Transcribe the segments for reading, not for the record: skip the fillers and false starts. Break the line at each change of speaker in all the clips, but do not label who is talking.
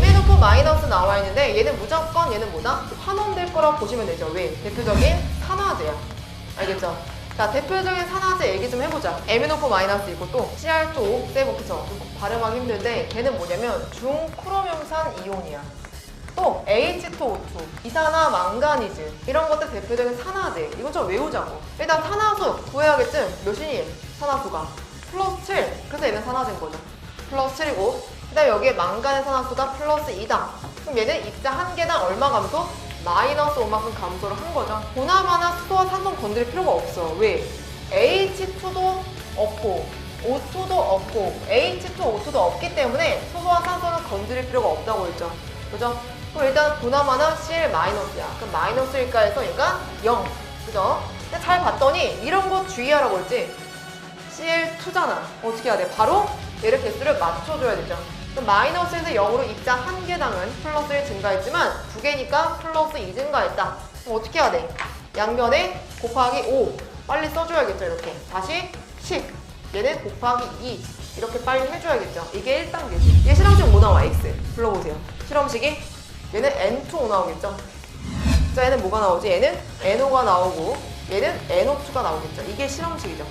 m놓고 마이너스 나와 있는데 얘는 무조건 얘는 뭐다? 환원될 거라고 보시면 되죠. 왜? 대표적인 산화제야. 알겠죠? 자, 대표적인 산화제 얘기 좀 해보자. m놓고 마이너스 있고 또 CR2O 세븐, 그쵸? 발음하기 힘든데 걔는 뭐냐면 중크로뮴산 이온이야. 또 H2O2, 이산화 망가니즈 이런 것들 대표적인 산화제. 이거 좀 외우자고. 일단 산화수 구해야겠지? 몇이니? 산화수가 플러스 7. 그래서 얘는 산화제인 거죠. 플러스 7이고 그 다음에 여기에 망간의 산화수가 플러스 2다. 그럼 얘는 입자 한 개당 얼마 감소? 마이너스 5만큼 감소를 한 거죠. 보나마나 수소와 산소는 건드릴 필요가 없어. 왜? H2도 없고 O2도 없고 H2, O2도 없기 때문에 수소와 산소는 건드릴 필요가 없다고 했죠. 그죠? 그럼 일단 보나마나 Cl 마이너스야. 그럼 마이너스일까 해서 얘가 0. 그죠? 근데 잘 봤더니 이런 거 주의하라고 했지. Cl2잖아. 어떻게 해야 돼? 바로 얘를 개수를 맞춰줘야 되죠. 그럼 마이너스에서 0으로 입자 한 개당은 플러스 1 증가했지만 두 개니까 플러스 2 증가했다. 그럼 어떻게 해야 돼? 양변에 곱하기 5 빨리 써줘야겠죠. 이렇게 다시 10 얘는 곱하기 2 이렇게 빨리 해줘야겠죠. 이게 1단계지. 얘 실험식 뭐 나와? X 불러보세요. 실험식이 얘는 N2O 나오겠죠. 자, 얘는 뭐가 나오지? 얘는 NO가 나오고 얘는 NO2가 나오겠죠. 이게 실험식이죠.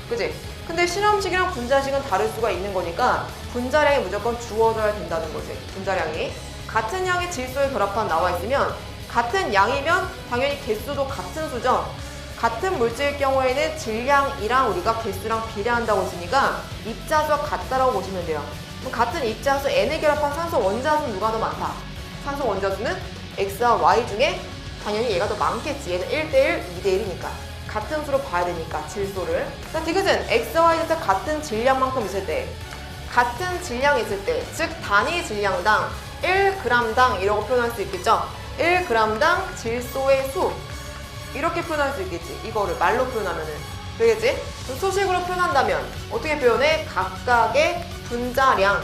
그지? 근데 실험식이랑 분자식은 다를 수가 있는 거니까 분자량이 무조건 주어져야 된다는 거지. 분자량이 같은 양의 질소에 결합한 나와 있으면 같은 양이면 당연히 개수도 같은 수죠. 같은 물질일 경우에는 질량이랑 우리가 개수랑 비례한다고 했으니까 입자수가 같다라고 보시면 돼요. 그럼 같은 입자수 N에 결합한 산소 원자수는 누가 더 많다? 산소 원자수는 X와 Y 중에 당연히 얘가 더 많겠지. 얘는 1대1, 2대1이니까. 같은 수로 봐야 되니까 질소를. 자, 디귿은 X와 Y 자체 같은 질량만큼 있을 때, 같은 질량이 있을 때, 즉 단위 질량당 1g당 이라고 표현할 수 있겠죠. 1g당 질소의 수 이렇게 표현할 수 있겠지. 이거를 말로 표현하면은 되겠지? 그럼 수식으로 표현한다면 어떻게 표현해? 각각의 분자량을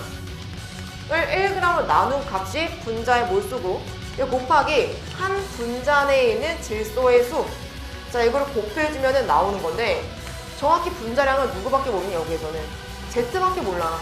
1g으로 나눈 값이 분자의 몰수고 이거 곱하기 한 분자 내에 있는 질소의 수. 자, 이거를 곱해주면 나오는 건데 정확히 분자량을 누구밖에 모르니 여기에서는 Z밖에 몰라.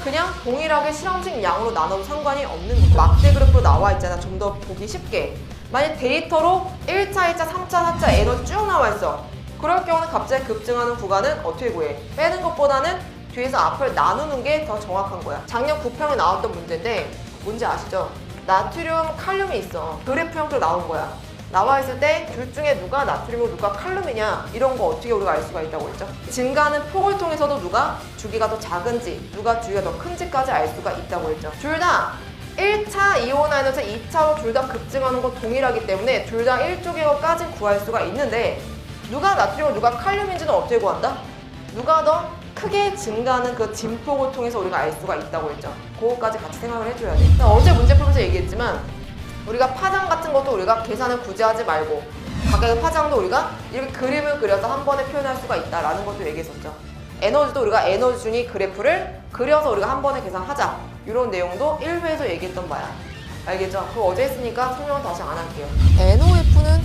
그냥 동일하게 실험식 양으로 나눠도 상관이 없는 거죠. 막대 그래프로 나와 있잖아. 좀 더 보기 쉽게. 만약 데이터로 1차, 2차, 3차, 4차 에너지 쭉 나와 있어. 그럴 경우는 갑자기 급증하는 구간은 어떻게 구해? 빼는 것보다는 뒤에서 앞을 나누는 게 더 정확한 거야. 작년 9평에 나왔던 문제인데 뭔지 아시죠? 나트륨, 칼륨이 있어. 그래프 형태로 나온 거야. 나와 있을 때 둘 중에 누가 나트륨이고 누가 칼륨이냐 이런 거 어떻게 우리가 알 수가 있다고 했죠? 증가하는 폭을 통해서도 누가 주기가 더 작은지 누가 주기가 더 큰지까지 알 수가 있다고 했죠. 둘 다 1차 이온화에서 2차로 둘 다 급증하는 거 동일하기 때문에 둘 다 1쪽의 것까지 구할 수가 있는데 누가 나트륨이고 누가 칼륨인지는 어떻게 구한다? 누가 더 크게 증가하는 그 진폭을 통해서 우리가 알 수가 있다고 했죠. 그거까지 같이 생각을 해줘야 돼. 어제 문제 풀면서 얘기했지만 우리가 파장 같은 것도 우리가 계산을 굳이 하지 말고 각각의 파장도 우리가 이렇게 그림을 그려서 한 번에 표현할 수가 있다라는 것도 얘기했었죠. 에너지도 우리가 에너지 준위 그래프를 그려서 우리가 한 번에 계산하자. 이런 내용도 1회에서 얘기했던 바야. 알겠죠? 그거 어제 했으니까 설명은 다시 안 할게요. NOF는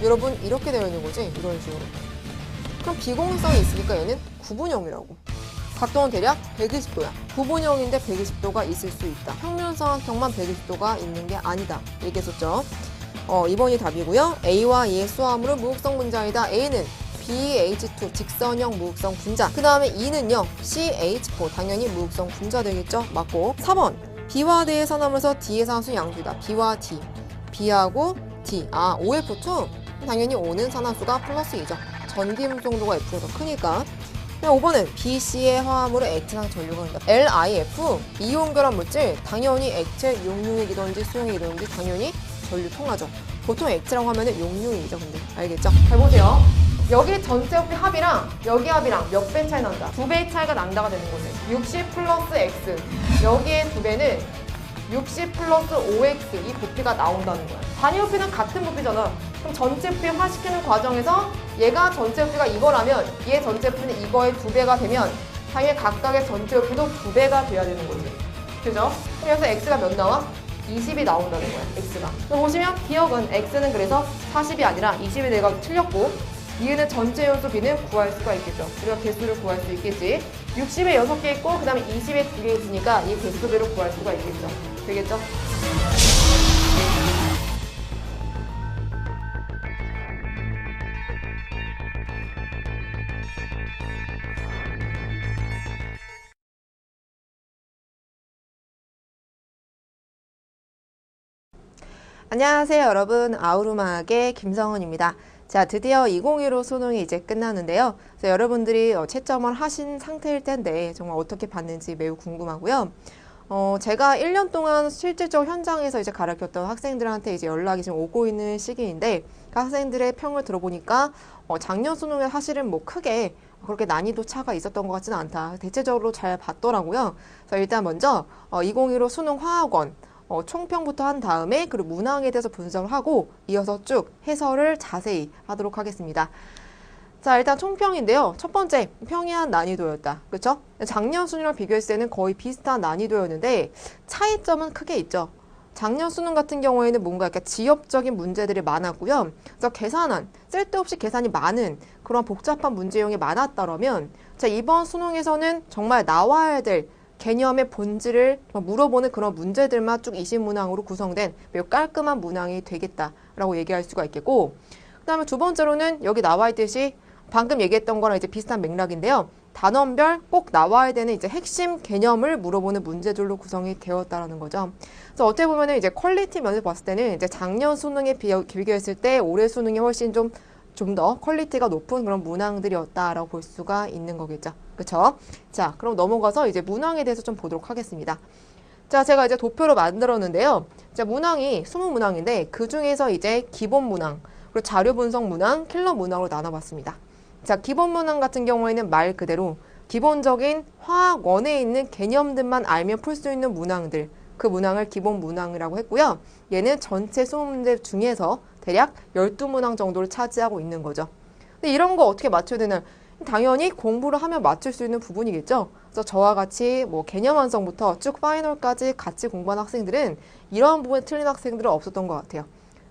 여러분 이렇게 되어 있는 거지? 이런 식으로. 그럼 비공유성이 있으니까 얘는 구분형이라고. 각도는 대략 120도야. 구분형인데 120도가 있을 수 있다. 평면삼각형만 120도가 있는 게 아니다. 얘기했었죠. 2번이 답이고요. A와 E의 수화물은 무극성 분자이다. A는 BH2 직선형 무극성 분자. 그 다음에 E는요. CH4 당연히 무극성 분자 되겠죠. 맞고. 4번 B와 D의 산화물에서 D의 산화수 양수이다. B와 D. B하고 D. OF2 당연히 O는 산화수가 플러스 2죠. 전기 물성도가 F보다 더 크니까. 5번은 B, C의 화합물을 액체상 전류가 된다. LIF 이온 결합 물질 당연히 액체 용융액이든지 수용액이든지 당연히 전류 통하죠. 보통 액체라고 하면 용융이죠. 근데 알겠죠? 잘 보세요. 여기 전체 합이랑 여기 합이랑 몇 배 차이 난다? 2배의 차이가 난다가 되는 거죠. 60 플러스 X 여기에 2배는 60 플러스 5X 이 부피가 나온다는 거야. 단위 부피는 같은 부피잖아. 그럼 전체 부피 화시키는 과정에서 얘가 전체 부피가 이거라면 얘 전체 부피는 이거의 2배가 되면 당연히 각각의 전체 부피도 2배가 돼야 되는 거지. 그죠? 그럼 여기서 X가 몇 나와? 20이 나온다는 거야. X가. 그럼 보시면 기억은 X는 그래서 40이 아니라 20이 내가 틀렸고 이유는 전체 요소 B는 구할 수가 있겠죠. 우리가 개수를 구할 수 있겠지. 60에 6개 있고 그 다음에 20에 2개 있으니까 이 개수비로 구할 수가 있겠죠. 되겠죠? 안녕하세요 여러분, 아우르마학의 김성은입니다. 자, 드디어 2015 수능이 이제 끝나는데요. 그래서 여러분들이 채점을 하신 상태일 텐데 정말 어떻게 봤는지 매우 궁금하고요. 제가 1년 동안 실질적 현장에서 이제 가르쳤던 학생들한테 이제 연락이 지금 오고 있는 시기인데 그 학생들의 평을 들어보니까 작년 수능에 사실은 뭐 크게 그렇게 난이도 차가 있었던 것 같지는 않다. 대체적으로 잘 봤더라고요. 그래서 일단 먼저 2015 수능 화학원 총평부터 한 다음에 그리고 문항에 대해서 분석을 하고 이어서 쭉 해설을 자세히 하도록 하겠습니다. 자, 일단 총평인데요. 첫 번째, 평이한 난이도였다. 그렇죠? 작년 수능이랑 비교했을 때는 거의 비슷한 난이도였는데 차이점은 크게 있죠. 작년 수능 같은 경우에는 뭔가 약간 지엽적인 문제들이 많았고요. 그래서 계산안, 쓸데없이 계산이 많은 그런 복잡한 문제용이 많았다면 자, 이번 수능에서는 정말 나와야 될 개념의 본질을 물어보는 그런 문제들만 쭉 20문항으로 구성된 매우 깔끔한 문항이 되겠다라고 얘기할 수가 있겠고, 그 다음에 두 번째로는 여기 나와 있듯이 방금 얘기했던 거랑 이제 비슷한 맥락인데요. 단원별 꼭 나와야 되는 이제 핵심 개념을 물어보는 문제들로 구성이 되었다라는 거죠. 그래서 어떻게 보면은 이제 퀄리티 면에서 봤을 때는 이제 작년 수능에 비교했을 때 올해 수능이 훨씬 좀 더 퀄리티가 높은 그런 문항들이었다라고 볼 수가 있는 거겠죠. 그쵸? 자, 그럼 넘어가서 이제 문항에 대해서 좀 보도록 하겠습니다. 자, 제가 이제 도표로 만들었는데요. 자, 문항이 20문항인데 그 중에서 이제 기본 문항, 그리고 자료 분석 문항, 킬러 문항으로 나눠봤습니다. 자, 기본 문항 같은 경우에는 말 그대로 기본적인 화학원에 있는 개념들만 알면 풀 수 있는 문항들, 그 문항을 기본 문항이라고 했고요. 얘는 전체 20문제 중에서 대략 12문항 정도를 차지하고 있는 거죠. 근데 이런 거 어떻게 맞춰야 되나? 당연히 공부를 하면 맞출 수 있는 부분이겠죠. 그래서 저와 같이 뭐 개념 완성부터 쭉 파이널까지 같이 공부한 학생들은 이런 부분에 틀린 학생들은 없었던 것 같아요.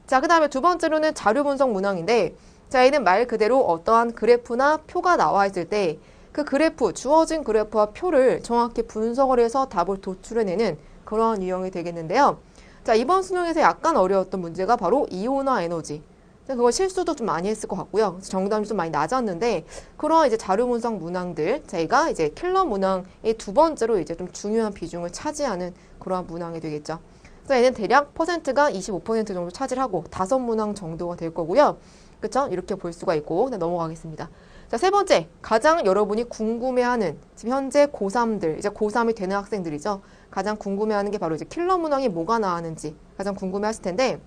자, 그 다음에 두 번째로는 자료 분석 문항인데, 자, 얘는 말 그대로 어떠한 그래프나 표가 나와 있을 때 그 그래프, 주어진 그래프와 표를 정확히 분석을 해서 답을 도출해내는 그런 유형이 되겠는데요. 자, 이번 수능에서 약간 어려웠던 문제가 바로 이온화 에너지. 그거 실수도 좀 많이 했을 것 같고요. 정답이 좀 많이 낮았는데 그런 이제 자료 분석 문항들 저희가 이제 킬러 문항의 두 번째로 이제 좀 중요한 비중을 차지하는 그러한 문항이 되겠죠. 그래서 얘는 대략 퍼센트가 25% 정도 차지하고 5문항 정도가 될 거고요. 그렇죠? 이렇게 볼 수가 있고 넘어가겠습니다. 자, 세 번째, 가장 여러분이 궁금해하는 지금 현재 고3들, 이제 고3이 되는 학생들이죠. 가장 궁금해하는 게 바로 이제 킬러 문항이 뭐가 나왔는지 가장 궁금해하실 텐데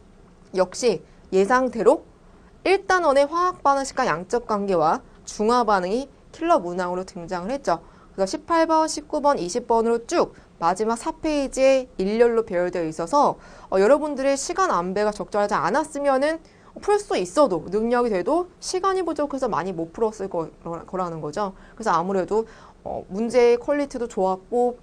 역시 예상대로 1단원의 화학 반응식과 양적 관계와 중화 반응이 킬러 문항으로 등장을 했죠. 그래서 18번, 19번, 20번으로 쭉 마지막 4페이지에 일렬로 배열되어 있어서 여러분들의 시간 안배가 적절하지 않았으면은 풀 수 있어도 능력이 돼도 시간이 부족해서 많이 못 풀었을 거라는 거죠. 그래서 아무래도 문제의 퀄리티도 좋았고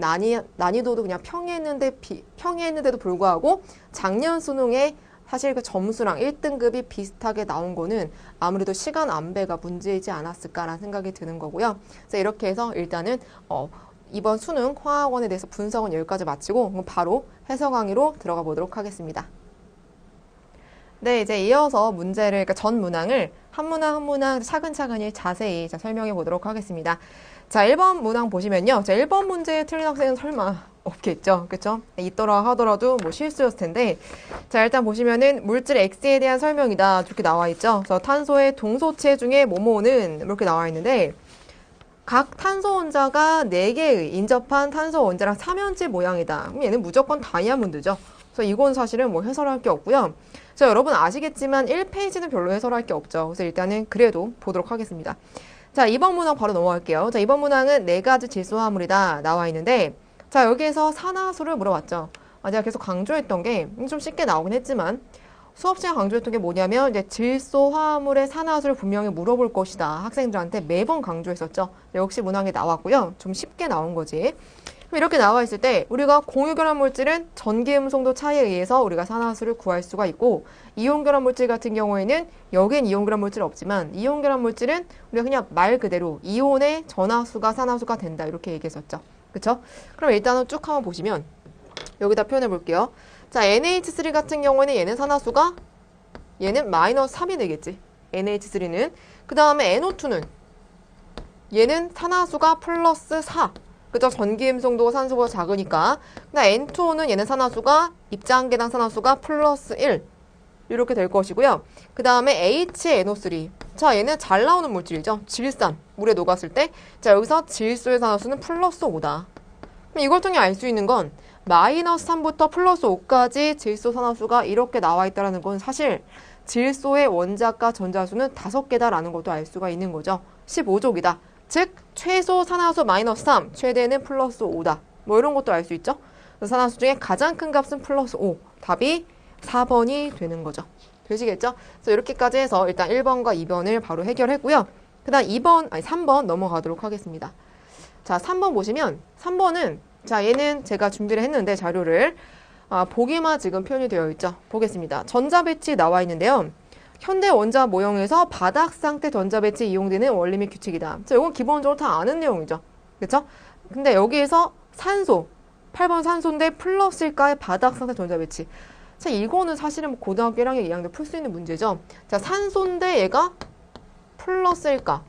난이도도 그냥 평이했는데도 불구하고 작년 수능에 사실 그 점수랑 1등급이 비슷하게 나온 거는 아무래도 시간 안배가 문제이지 않았을까라는 생각이 드는 거고요. 그래서 이렇게 해서 일단은 이번 수능 화학원에 대해서 분석은 여기까지 마치고 바로 해석 강의로 들어가 보도록 하겠습니다. 네, 이제 이어서 문제를, 그러니까 전 문항을 한 문항 한 문항 차근차근히 자세히 설명해 보도록 하겠습니다. 자, 1번 문항 보시면요. 자, 1번 문제에 틀린 학생은 설마 없겠죠. 그쵸? 있더라 하더라도 뭐 실수였을 텐데. 자, 일단 보시면은 물질 X에 대한 설명이다. 이렇게 나와 있죠. 그래서 탄소의 동소체 중에 뭐뭐는 이렇게 나와 있는데 각 탄소 원자가 4개의 인접한 탄소 원자랑 삼연질 모양이다. 그럼 얘는 무조건 다이아몬드죠. 그래서 이건 사실은 뭐 해설할 게 없고요. 자, 여러분 아시겠지만 1페이지는 별로 해설할 게 없죠. 그래서 일단은 그래도 보도록 하겠습니다. 자, 2번 문항 바로 넘어갈게요. 자, 2번 문항은 4가지 질소 화합물이다 나와 있는데 자, 여기에서 산화수를 물어봤죠. 제가 계속 강조했던 게 좀 쉽게 나오긴 했지만 수업 시간 강조했던 게 뭐냐면 이제 질소 화합물의 산화수를 분명히 물어볼 것이다. 학생들한테 매번 강조했었죠. 역시 문항에 나왔고요. 좀 쉽게 나온 거지. 그럼 이렇게 나와 있을 때 우리가 공유결합 물질은 전기음성도 차이에 의해서 우리가 산화수를 구할 수가 있고, 이온결합 물질 같은 경우에는 여기엔 이온결합 물질 없지만 이온결합 물질은 우리가 그냥 말 그대로 이온의 전하수가 산화수가 된다 이렇게 얘기했었죠. 그쵸? 그럼 일단은 쭉 한번 보시면 여기다 표현해 볼게요. 자, NH3 같은 경우에는 얘는 산화수가 얘는 마이너스 3이 되겠지. NH3는. 그 다음에 NO2는 얘는 산화수가 플러스 4. 그죠? 전기음성도가 산소보다 작으니까. 그다음 N2O는 얘는 산화수가 입자한계당 산화수가 플러스 1. 이렇게 될 것이고요. 그 다음에 HNO3. 자, 얘는 잘 나오는 물질이죠. 질산. 물에 녹았을 때. 자, 여기서 질소의 산화수는 플러스 5다. 그럼 이걸 통해 알 수 있는 건 마이너스 3부터 플러스 5까지 질소 산화수가 이렇게 나와 있다는 건 사실 질소의 원자과 전자수는 5개다라는 것도 알 수가 있는 거죠. 15족이다. 즉 최소 산화수 마이너스 3, 최대는 플러스 5다. 뭐 이런 것도 알 수 있죠. 산화수 중에 가장 큰 값은 플러스 5. 답이 4번이 되는 거죠. 되시겠죠? 그래서 이렇게까지 해서 일단 1번과 2번을 바로 해결했고요. 그 다음 3번 넘어가도록 하겠습니다. 자, 3번 보시면 3번은 자, 얘는 제가 준비를 했는데 자료를 보기만 지금 표현이 되어 있죠. 보겠습니다. 전자배치 나와 있는데요. 현대 원자 모형에서 바닥 상태 전자배치에 이용되는 원리 및 규칙이다. 자, 이건 기본적으로 다 아는 내용이죠. 그렇죠? 근데 여기에서 산소, 8번 산소인데 플러스일까의 바닥 상태 전자배치. 자, 이거는 사실은 뭐 고등학교 1학년 2학년 풀 수 있는 문제죠. 자, 산소인데 얘가 플러스일까?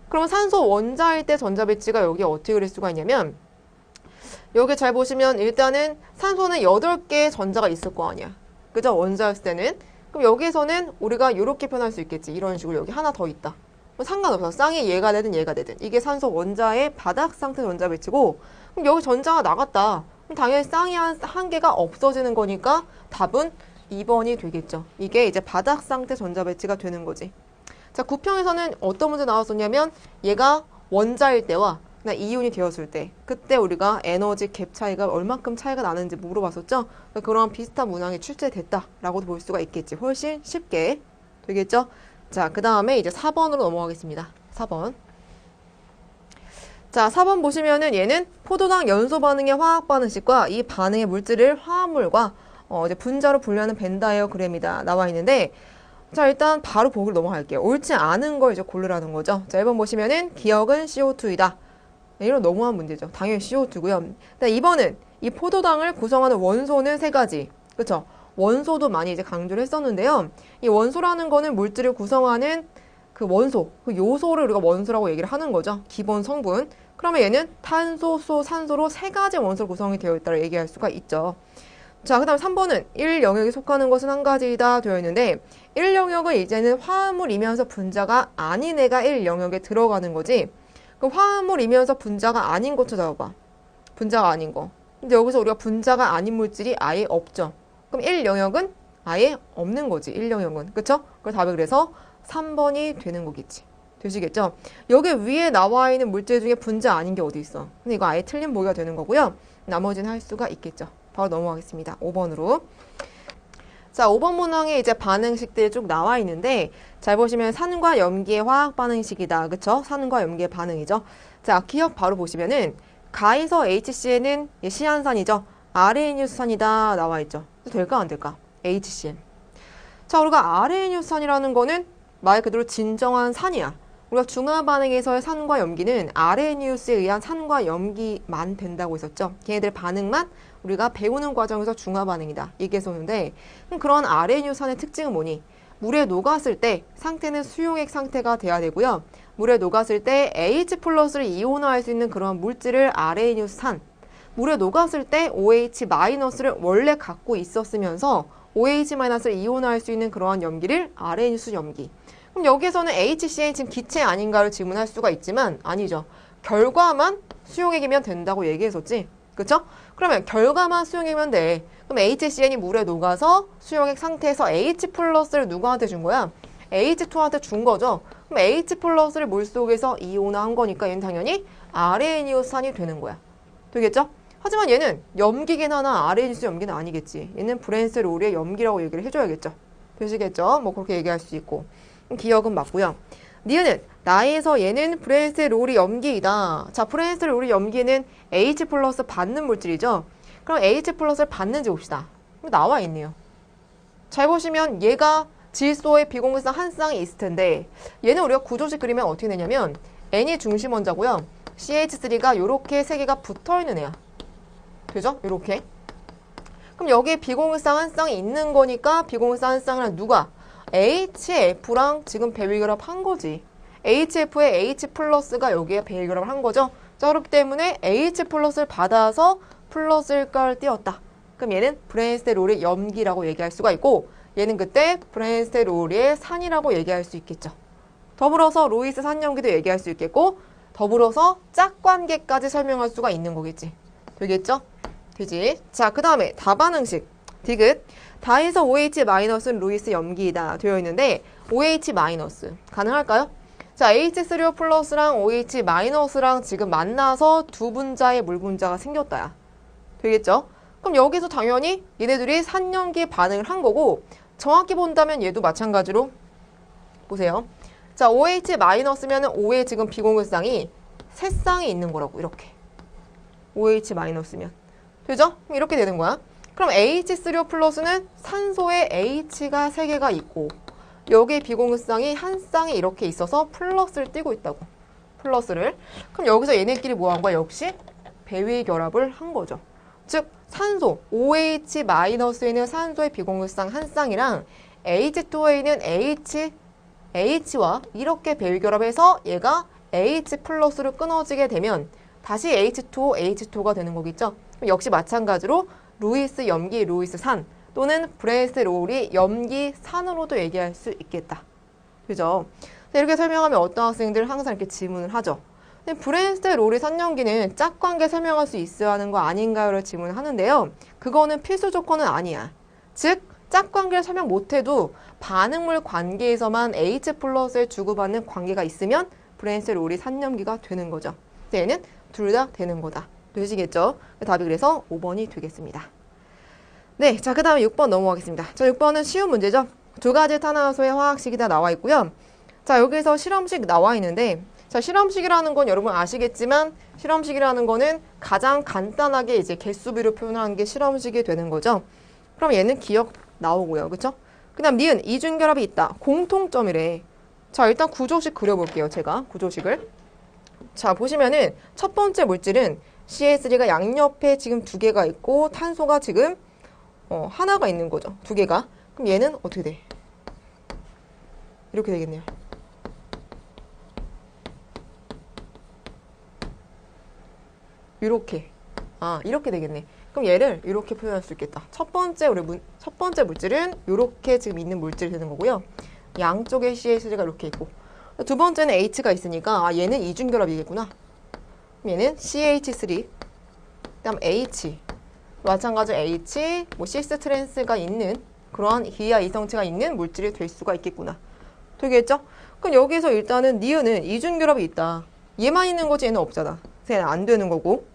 그러면 산소 원자일 때 전자배치가 여기 어떻게 그릴 수가 있냐면, 여기 잘 보시면 일단은 산소는 8개의 전자가 있을 거 아니야. 그죠? 원자였을 때는. 그럼 여기에서는 우리가 이렇게 표현할 수 있겠지. 이런 식으로 여기 하나 더 있다. 뭐 상관없어. 쌍이 얘가 되든 얘가 되든. 이게 산소 원자의 바닥 상태 전자 배치고, 그럼 여기 전자가 나갔다. 그럼 당연히 쌍이 한 개가 없어지는 거니까 답은 2번이 되겠죠. 이게 이제 바닥 상태 전자 배치가 되는 거지. 자, 9평에서는 어떤 문제 나왔었냐면 얘가 원자일 때와 이온이 되었을 때 그때 우리가 에너지 갭 차이가 얼만큼 차이가 나는지 물어봤었죠. 그런 비슷한 문항이 출제됐다라고도 볼 수가 있겠지. 훨씬 쉽게 되겠죠. 자, 그 다음에 이제 4번으로 넘어가겠습니다. 4번. 자, 4번 보시면은 얘는 포도당 연소 반응의 화학 반응식과 이 반응의 물질을 화합물과 이제 분자로 분류하는 벤다이어그램이다 나와 있는데, 자, 일단 바로 보기로 넘어갈게요. 옳지 않은 걸 이제 고르라는 거죠. 자, 1번 보시면은 기억은 CO2이다. 이런 너무한 문제죠. 당연히 CO2고요. 2번은 이 포도당을 구성하는 원소는 3가지. 그쵸? 원소도 많이 이제 강조를 했었는데요. 이 원소라는 거는 물질을 구성하는 그 원소, 그 요소를 우리가 원소라고 얘기를 하는 거죠. 기본 성분. 그러면 얘는 탄소, 소, 산소로 3가지 원소로 구성이 되어 있다고 얘기할 수가 있죠. 자, 그 다음 3번은 1영역에 속하는 것은 1가지이다 되어 있는데, 1영역은 이제는 화합물이면서 분자가 아닌 애가 1영역에 들어가는 거지. 그 화합물이면서 분자가 아닌 거 찾아봐. 분자가 아닌 거. 근데 여기서 우리가 분자가 아닌 물질이 아예 없죠. 그럼 1영역은 아예 없는 거지. 1영역은. 그쵸? 그 답이 그래서 3번이 되는 거겠지. 되시겠죠? 여기 위에 나와 있는 물질 중에 분자 아닌 게 어디 있어? 근데 이거 아예 틀린 보기가 되는 거고요. 나머지는 할 수가 있겠죠. 바로 넘어가겠습니다. 5번으로. 자, 5번 문항에 이제 반응식들이 쭉 나와 있는데, 잘 보시면 산과 염기의 화학 반응식이다. 그쵸? 산과 염기의 반응이죠. 자, 기억 바로 보시면은 가에서 HCN은 시안산이죠. 아레니우스산이다 나와 있죠. 될까 안 될까? HCN. 자, 우리가 아레니우스산이라는 거는 말 그대로 진정한 산이야. 우리가 중화 반응에서의 산과 염기는 아레니우스에 의한 산과 염기만 된다고 했었죠. 걔네들 반응만 우리가 배우는 과정에서 중화 반응이다 얘기했었는데, 그런 아레니우산의 특징은 뭐니? 물에 녹았을 때 상태는 수용액 상태가 돼야 되고요. 물에 녹았을 때 H 플러스를 이온화할 수 있는 그런 물질을 아레니우산, 물에 녹았을 때 OH 마이너스를 원래 갖고 있었으면서 OH 마이너스를 이온화할 수 있는 그러한 염기를 아레니우스 염기. 그럼 여기에서는 HCN 지금 기체 아닌가를 질문할 수가 있지만 아니죠. 결과만 수용액이면 된다고 얘기했었지. 그쵸? 그러면 결과만 수용액이면 돼. 그럼 HCN이 물에 녹아서 수용액 상태에서 H 플러스를 누구한테 준 거야? H2한테 준 거죠. 그럼 H 플러스를 물속에서 이온화한 거니까 얘는 당연히 아레니우산이 되는 거야. 되겠죠? 하지만 얘는 염기긴 하나 아레니우스 염기는 아니겠지. 얘는 브랜스로리의 염기라고 얘기를 해줘야겠죠. 되시겠죠? 뭐 그렇게 얘기할 수 있고. 기억은 맞고요. 니은은 나에서 얘는 브랜스테롤이 염기이다. 자, 브랜스테롤이 염기는 H 플러스 받는 물질이죠. 그럼 H 플러스를 받는지 봅시다. 나와 있네요. 잘 보시면 얘가 질소의 비공유성 한 쌍이 있을 텐데 얘는 우리가 구조식 그리면 어떻게 되냐면 N이 중심 원자고요. CH3가 이렇게 세 개가 붙어 있는 애야. 되죠? 이렇게. 그럼 여기에 비공유성 한 쌍이 있는 거니까 비공유성 한 쌍이랑 누가? HF랑 지금 배위결합 한 거지. HF에 H 플러스가 여기에 배위결합을 한 거죠. 자, 그렇기 때문에 H 플러스를 받아서 플러스를 띄웠다. 그럼 얘는 브랜스테롤의 염기라고 얘기할 수가 있고 얘는 그때 브랜스테롤의 산이라고 얘기할 수 있겠죠. 더불어서 로이스 산염기도 얘기할 수 있겠고 더불어서 짝관계까지 설명할 수가 있는 거겠지. 되겠죠? 되지. 자, 그 다음에 다반응식. 디귿. 다에서 OH-는 루이스 염기이다 되어 있는데 OH- 가능할까요? 자, H3O 플러스랑 OH-랑 지금 만나서 두 분자의 물 분자가 생겼다야. 되겠죠? 그럼 여기서 당연히 얘네들이 산염기 반응을 한 거고 정확히 본다면 얘도 마찬가지로 보세요. 자, OH-면 O에 지금 비공유쌍이 세 쌍이 있는 거라고 이렇게. OH-면 되죠? 이렇게 되는 거야. 그럼 H3O 플러스는 산소에 H가 3개가 있고 여기에 비공유쌍이 한 쌍이 이렇게 있어서 플러스를 띄고 있다고. 플러스를. 그럼 여기서 얘네끼리 뭐 한 거야? 역시 배위 결합을 한 거죠. 즉 산소 OH-에는 산소의 비공유쌍 한 쌍이랑 H2A는 H와 이렇게 배위 결합해서 얘가 H 플러스로 끊어지게 되면 다시 H2O, H2가 되는 거겠죠. 역시 마찬가지로 루이스 염기, 루이스 산 또는 브랜스테롤이 염기 산으로도 얘기할 수 있겠다. 그죠? 이렇게 설명하면 어떤 학생들 항상 이렇게 질문을 하죠. 브랜스테롤이 산염기는 짝관계 설명할 수 있어야 하는 거 아닌가요?를 질문을 하는데요. 그거는 필수 조건은 아니야. 즉 짝관계를 설명 못해도 반응물 관계에서만 H 플러스에 주고받는 관계가 있으면 브랜스테롤이 산염기가 되는 거죠. 얘는 둘 다 되는 거다. 되시겠죠? 답이 그래서 5번이 되겠습니다. 네, 자, 그 다음에 6번 넘어가겠습니다. 자, 6번은 쉬운 문제죠. 두 가지 탄화수의 화학식이 다 나와 있고요. 자, 여기서 실험식 나와 있는데 자, 실험식이라는 건 여러분 아시겠지만 실험식이라는 거는 가장 간단하게 이제 개수비로 표현하는 게 실험식이 되는 거죠. 그럼 얘는 기억 나오고요. 그쵸? 그 다음 니은 이중결합이 있다. 공통점이래. 자, 일단 구조식 그려볼게요. 제가 구조식을. 자, 보시면은 첫 번째 물질은 CH3가 양옆에 지금 두 개가 있고 탄소가 지금 하나가 있는 거죠. 두 개가. 그럼 얘는 어떻게 돼? 이렇게 되겠네요. 이렇게. 이렇게 되겠네. 그럼 얘를 이렇게 표현할 수 있겠다. 첫 번째 물질은 이렇게 지금 있는 물질이 되는 거고요. 양쪽에 CH3가 이렇게 있고. 두 번째는 H가 있으니까 얘는 이중결합이겠구나. 얘는 CH3, 그다음 H, 마찬가지로 H, 시스트랜스가 있는 그러한 기하 이성체가 있는 물질이 될 수가 있겠구나. 되겠죠? 그럼 여기서 일단은 니은은 이중결합이 있다. 얘만 있는 거지 얘는 없잖아. 그래서 얘는 안 되는 거고.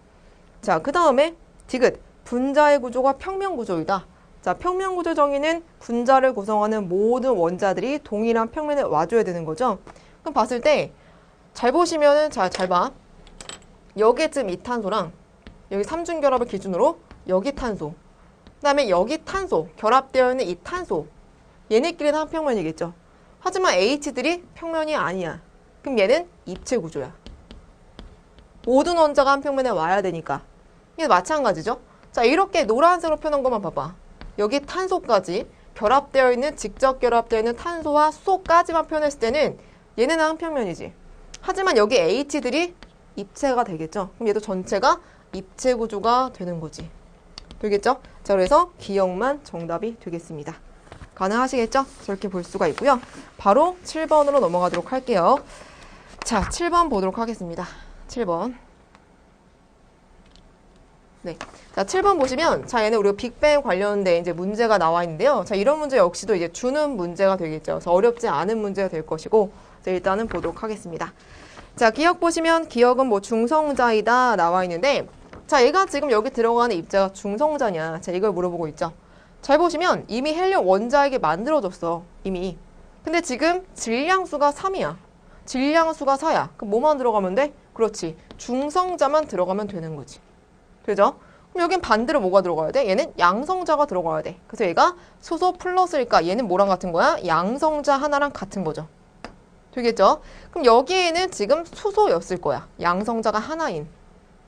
자, 그 다음에 디귿, 분자의 구조가 평면구조이다. 자, 평면구조 정의는 분자를 구성하는 모든 원자들이 동일한 평면에 와줘야 되는 거죠. 그럼 봤을 때 잘 보시면은 잘 봐. 여기에 지금 이 탄소랑 여기 삼중결합을 기준으로 여기 탄소, 그 다음에 여기 탄소, 결합되어 있는 이 탄소, 얘네끼리는 한 평면이겠죠. 하지만 H들이 평면이 아니야. 그럼 얘는 입체 구조야. 모든 원자가 한 평면에 와야 되니까. 이게 마찬가지죠. 자, 이렇게 노란색으로 표현한 것만 봐봐. 여기 탄소까지 결합되어 있는, 직접 결합되어 있는 탄소와 수소까지만 표현했을 때는 얘네는 한 평면이지. 하지만 여기 H들이 입체가 되겠죠. 그럼 얘도 전체가 입체 구조가 되는 거지. 되겠죠? 자, 그래서 기억만 정답이 되겠습니다. 가능하시겠죠? 저렇게 볼 수가 있고요. 바로 7번으로 넘어가도록 할게요. 자, 7번 보도록 하겠습니다. 7번. 네. 자, 7번 보시면, 자, 얘는 우리가 빅뱅 관련된 이제 문제가 나와 있는데요. 자, 이런 문제 역시도 이제 주는 문제가 되겠죠. 그래서 어렵지 않은 문제가 될 것이고, 자, 일단은 보도록 하겠습니다. 자, 기억 보시면, 기억은 뭐 중성자이다 나와 있는데, 자, 얘가 지금 여기 들어가는 입자가 중성자냐. 자, 이걸 물어보고 있죠. 잘 보시면 이미 헬륨 원자에게 만들어졌어. 이미. 근데 지금 질량수가 3이야. 질량수가 4야. 그럼 뭐만 들어가면 돼? 그렇지. 중성자만 들어가면 되는 거지. 되죠? 그럼 여긴 반대로 뭐가 들어가야 돼? 얘는 양성자가 들어가야 돼. 그래서 얘가 수소 플러스니까 얘는 뭐랑 같은 거야? 양성자 하나랑 같은 거죠. 되겠죠? 그럼 여기에는 지금 수소였을 거야. 양성자가 하나인.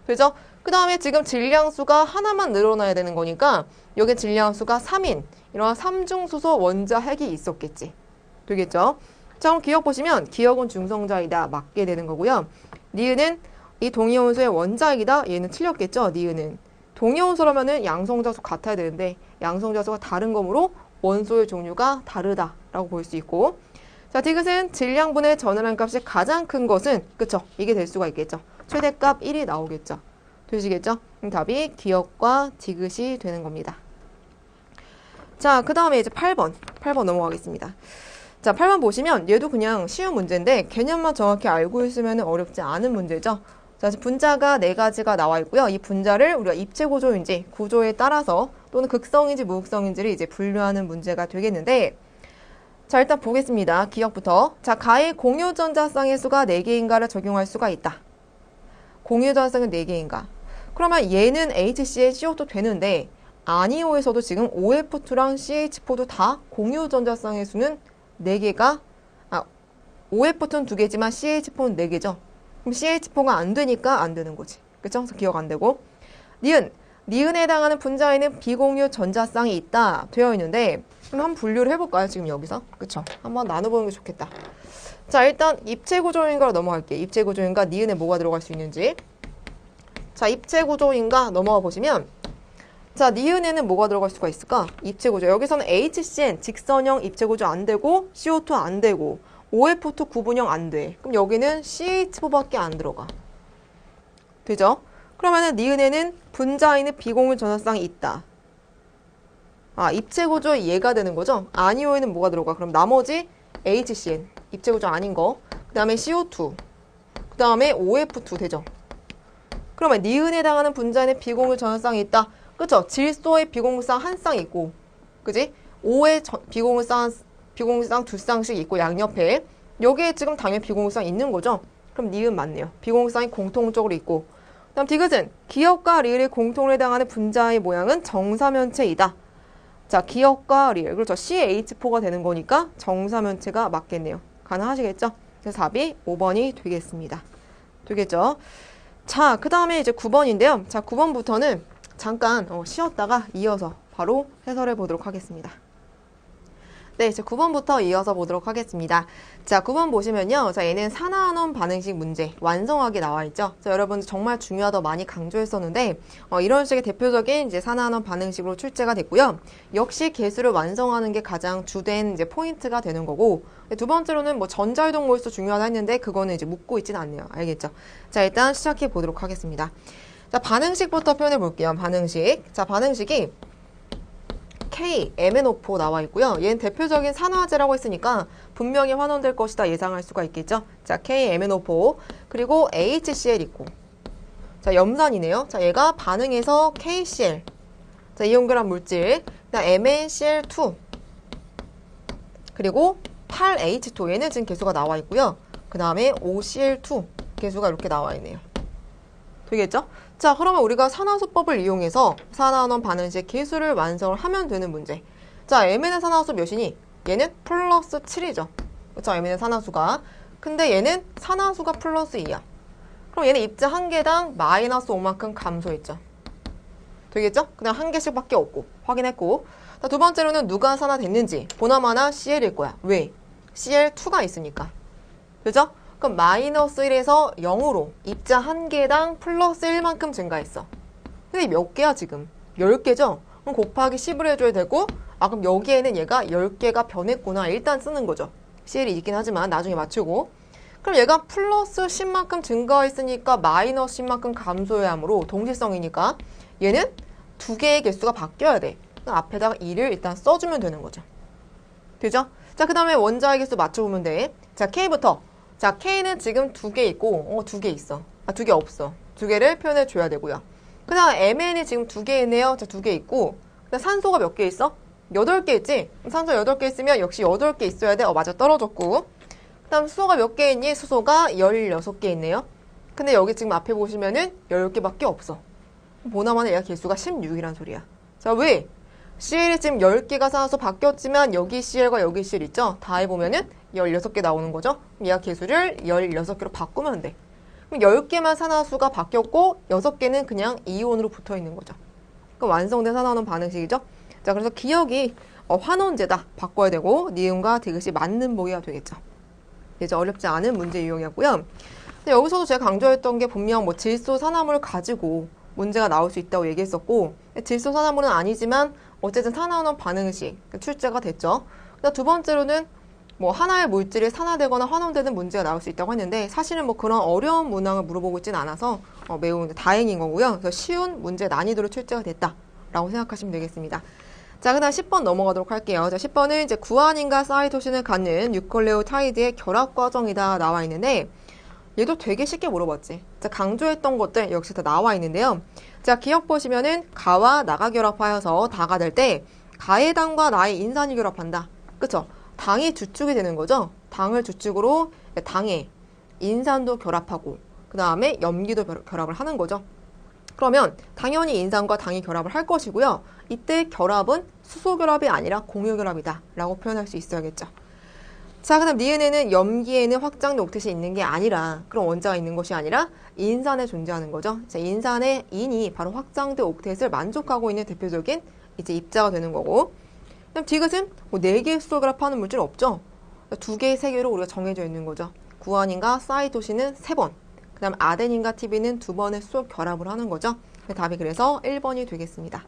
되죠? 그 다음에 지금 질량수가 하나만 늘어나야 되는 거니까 여기 질량수가 3인 이런 삼중수소 원자 핵이 있었겠지. 되겠죠? 자, 그럼 기억 보시면 기억은 중성자이다. 맞게 되는 거고요. 니은은 이 동위원소의 원자핵이다. 얘는 틀렸겠죠? 니은은. 동위원소라면은 양성자수 같아야 되는데 양성자수가 다른 거므로 원소의 종류가 다르다라고 볼 수 있고, 자, 디귿은 질량분의 전환한 값이 가장 큰 것은, 그쵸? 이게 될 수가 있겠죠? 최대값 1이 나오겠죠? 되시겠죠? 답이 기억과 디귿이 되는 겁니다. 자, 그 다음에 이제 8번 넘어가겠습니다. 자, 8번 보시면 얘도 그냥 쉬운 문제인데 개념만 정확히 알고 있으면 어렵지 않은 문제죠. 자, 분자가 4가지가 나와 있고요. 이 분자를 우리가 입체 구조인지 구조에 따라서 또는 극성인지 무극성인지를 이제 분류하는 문제가 되겠는데, 자, 일단 보겠습니다. 기억부터. 자, 가의 공유전자쌍의 수가 4개인가를 적용할 수가 있다. 공유전자쌍은 4개인가? 그러면 얘는 HCl CO2 되는데 아니오에서도 지금 OF2랑 CH4도 다 공유전자쌍의 수는 4개가, OF2는 2개지만 CH4는 4개죠. 그럼 CH4가 안 되니까 안 되는 거지. 그쵸? 그래서 기억 안 되고. 니은에 해당하는 분자에는 비공유 전자쌍이 있다 되어 있는데, 그럼 한번 분류를 해볼까요? 지금 여기서. 그쵸? 한번 나눠보는 게 좋겠다. 자, 일단 입체구조인가로 넘어갈게요. 입체구조인가 니은에 뭐가 들어갈 수 있는지. 자, 입체구조인가 넘어가 보시면, 자, 니은에는 뭐가 들어갈 수가 있을까? 입체구조. 여기서는 HCN 직선형 입체구조 안 되고 CO2 안 되고 OF2 구분형 안 돼. 그럼 여기는 CH4밖에 안 들어가. 되죠? 그러면은 니은에는 분자에는 비공유 전자쌍이 있다. 입체구조의 얘가 되는 거죠? 아니오에는 뭐가 들어가? 그럼 나머지 HCN 입체구조 아닌 거, 그 다음에 CO2, 그 다음에 OF2 되죠? 그러면 니은에 해당하는 분자에는 비공유 전자쌍이 있다. 그쵸? 질소의 비공유쌍 한 쌍 있고, 그지? O의 비공유쌍 2쌍씩 있고 양옆에 여기에 지금 당연히 비공유쌍 있는 거죠? 그럼 니은 맞네요. 비공유쌍이 공통적으로 있고, 그 다음 디귿은 기역과 리을이 공통으로 해당하는 분자의 모양은 정사면체이다. 자, 기역과 리을, 그렇죠? CH4가 되는 거니까 정사면체가 맞겠네요. 가능하시겠죠? 그래서 답이 5번이 되겠습니다. 되겠죠? 자, 그 다음에 이제 9번인데요. 자, 9번부터는 잠깐 쉬었다가 이어서 바로 해설해 보도록 하겠습니다. 네, 이제 9번부터 이어서 보도록 하겠습니다. 자, 9번 보시면요. 자, 얘는 산화환원 반응식 문제 완성하게 나와 있죠. 자, 여러분 정말 중요하다고 많이 강조했었는데, 이런 식의 대표적인 이제 산화환원 반응식으로 출제가 됐고요. 역시 개수를 완성하는 게 가장 주된 이제 포인트가 되는 거고, 두 번째로는 뭐 전자이동 몰수 중요하다 했는데 그거는 이제 묻고 있진 않네요. 알겠죠? 자, 일단 시작해 보도록 하겠습니다. 자, 반응식부터 표현해 볼게요. 반응식. 자, 반응식이 K, MnO4 나와 있고요. 얘는 대표적인 산화제라고 했으니까 분명히 환원될 것이다 예상할 수가 있겠죠. 자, K, MnO4 그리고 HCl 있고, 자, 염산이네요. 자, 얘가 반응해서 KCl, 자, 이온결합 물질, 그다음 MnCl2 그리고 8H2, 얘는 지금 개수가 나와 있고요. 그 다음에 OCl2 개수가 이렇게 나와 있네요. 되겠죠? 자, 그러면 우리가 산화수법을 이용해서 산화환원 반응식 개수를 완성을 하면 되는 문제. 자, Mn의 산화수 몇이니? 얘는 플러스 7이죠. 그쵸? Mn의 산화수가. 근데 얘는 산화수가 플러스 2야. 그럼 얘는 입자 한 개당 마이너스 5만큼 감소했죠. 되겠죠? 그냥 한 개씩밖에 없고 확인했고. 자, 두 번째로는 누가 산화됐는지 보나마나 CL일 거야. 왜? CL2가 있으니까. 그죠? 그럼 마이너스 1에서 0으로 입자 한 개당 플러스 1만큼 증가했어. 근데 몇 개야 지금? 10개죠? 그럼 곱하기 10을 해줘야 되고, 그럼 여기에는 얘가 10개가 변했구나 일단 쓰는 거죠. CL이 있긴 하지만 나중에 맞추고. 그럼 얘가 플러스 10만큼 증가했으니까 마이너스 10만큼 감소해야 하므로 동시성이니까 얘는 두 개의 개수가 바뀌어야 돼. 앞에다가 2를 일단 써주면 되는 거죠. 되죠? 자, 그 다음에 원자의 개수 맞춰보면 돼. 자, K부터. 자, K는 지금 2개 있고, 2개 있어. 2개 없어. 2개를 표현해줘야 되고요. 그 다음 MN이 지금 2개 있네요. 자, 2개 있고, 근데 산소가 몇 개 있어? 8개 있지? 산소 8개 있으면 역시 8개 있어야 돼. 맞아, 떨어졌고. 그 다음 수소가 몇 개 있니? 수소가 16개 있네요. 근데 여기 지금 앞에 보시면은 10개밖에 없어. 보나마나 얘가 개수가 16이란 소리야. 자, 왜? CL이 지금 10개가 산소 바뀌었지만 여기 CL과 여기 CL 있죠? 다 해보면은 16개 나오는 거죠? 얘가 개수를 16개로 바꾸면 돼. 그럼 10개만 산화수가 바뀌었고 6개는 그냥 이온으로 붙어 있는 거죠. 그러니까 완성된 산화환원 반응식이죠? 자, 그래서 기억이 환원제다 바꿔야 되고 니은과 디귿이 맞는 보기가 되겠죠. 이제 어렵지 않은 문제 유형이었고요. 근데 여기서도 제가 강조했던 게 분명 뭐 질소 산화물을 가지고 문제가 나올 수 있다고 얘기했었고 질소 산화물은 아니지만 어쨌든 산화환원 반응식 출제가 됐죠. 그다음 두 번째로는 뭐 하나의 물질이 산화되거나 환원되는 문제가 나올 수 있다고 했는데 사실은 뭐 그런 어려운 문항을 물어보고 있진 않아서 매우 다행인 거고요. 그래서 쉬운 문제 난이도로 출제가 됐다라고 생각하시면 되겠습니다. 자, 그 다음 10번 넘어가도록 할게요. 자, 10번은 이제 구안인과 사이토신을 갖는 유칼레오타이드의 결합 과정이다 나와 있는데 얘도 되게 쉽게 물어봤지. 자, 강조했던 것들 역시 다 나와 있는데요. 자, 기억 보시면은 가와 나가 결합하여서 다가 될 때 가의 당과 나의 인산이 결합한다. 그쵸? 당이 주축이 되는 거죠. 당을 주축으로 당에 인산도 결합하고 그 다음에 염기도 결합을 하는 거죠. 그러면 당연히 인산과 당이 결합을 할 것이고요. 이때 결합은 수소 결합이 아니라 공유 결합이다 라고 표현할 수 있어야겠죠. 자, 그 다음 니은에는 염기에는 확장된 옥텟이 있는 게 아니라 그런 원자가 있는 것이 아니라 인산에 존재하는 거죠. 자, 인산의 인이 바로 확장된 옥텟을 만족하고 있는 대표적인 이제 입자가 되는 거고 그다음 디귿은 뭐 4개의 수소 결합하는 물질 없죠. 2개, 3개로 우리가 정해져 있는 거죠. 구안인과 사이토신은 3번 그 다음 아데닌과 티빈은 2번의 수소 결합을 하는 거죠. 답이 그래서 1번이 되겠습니다.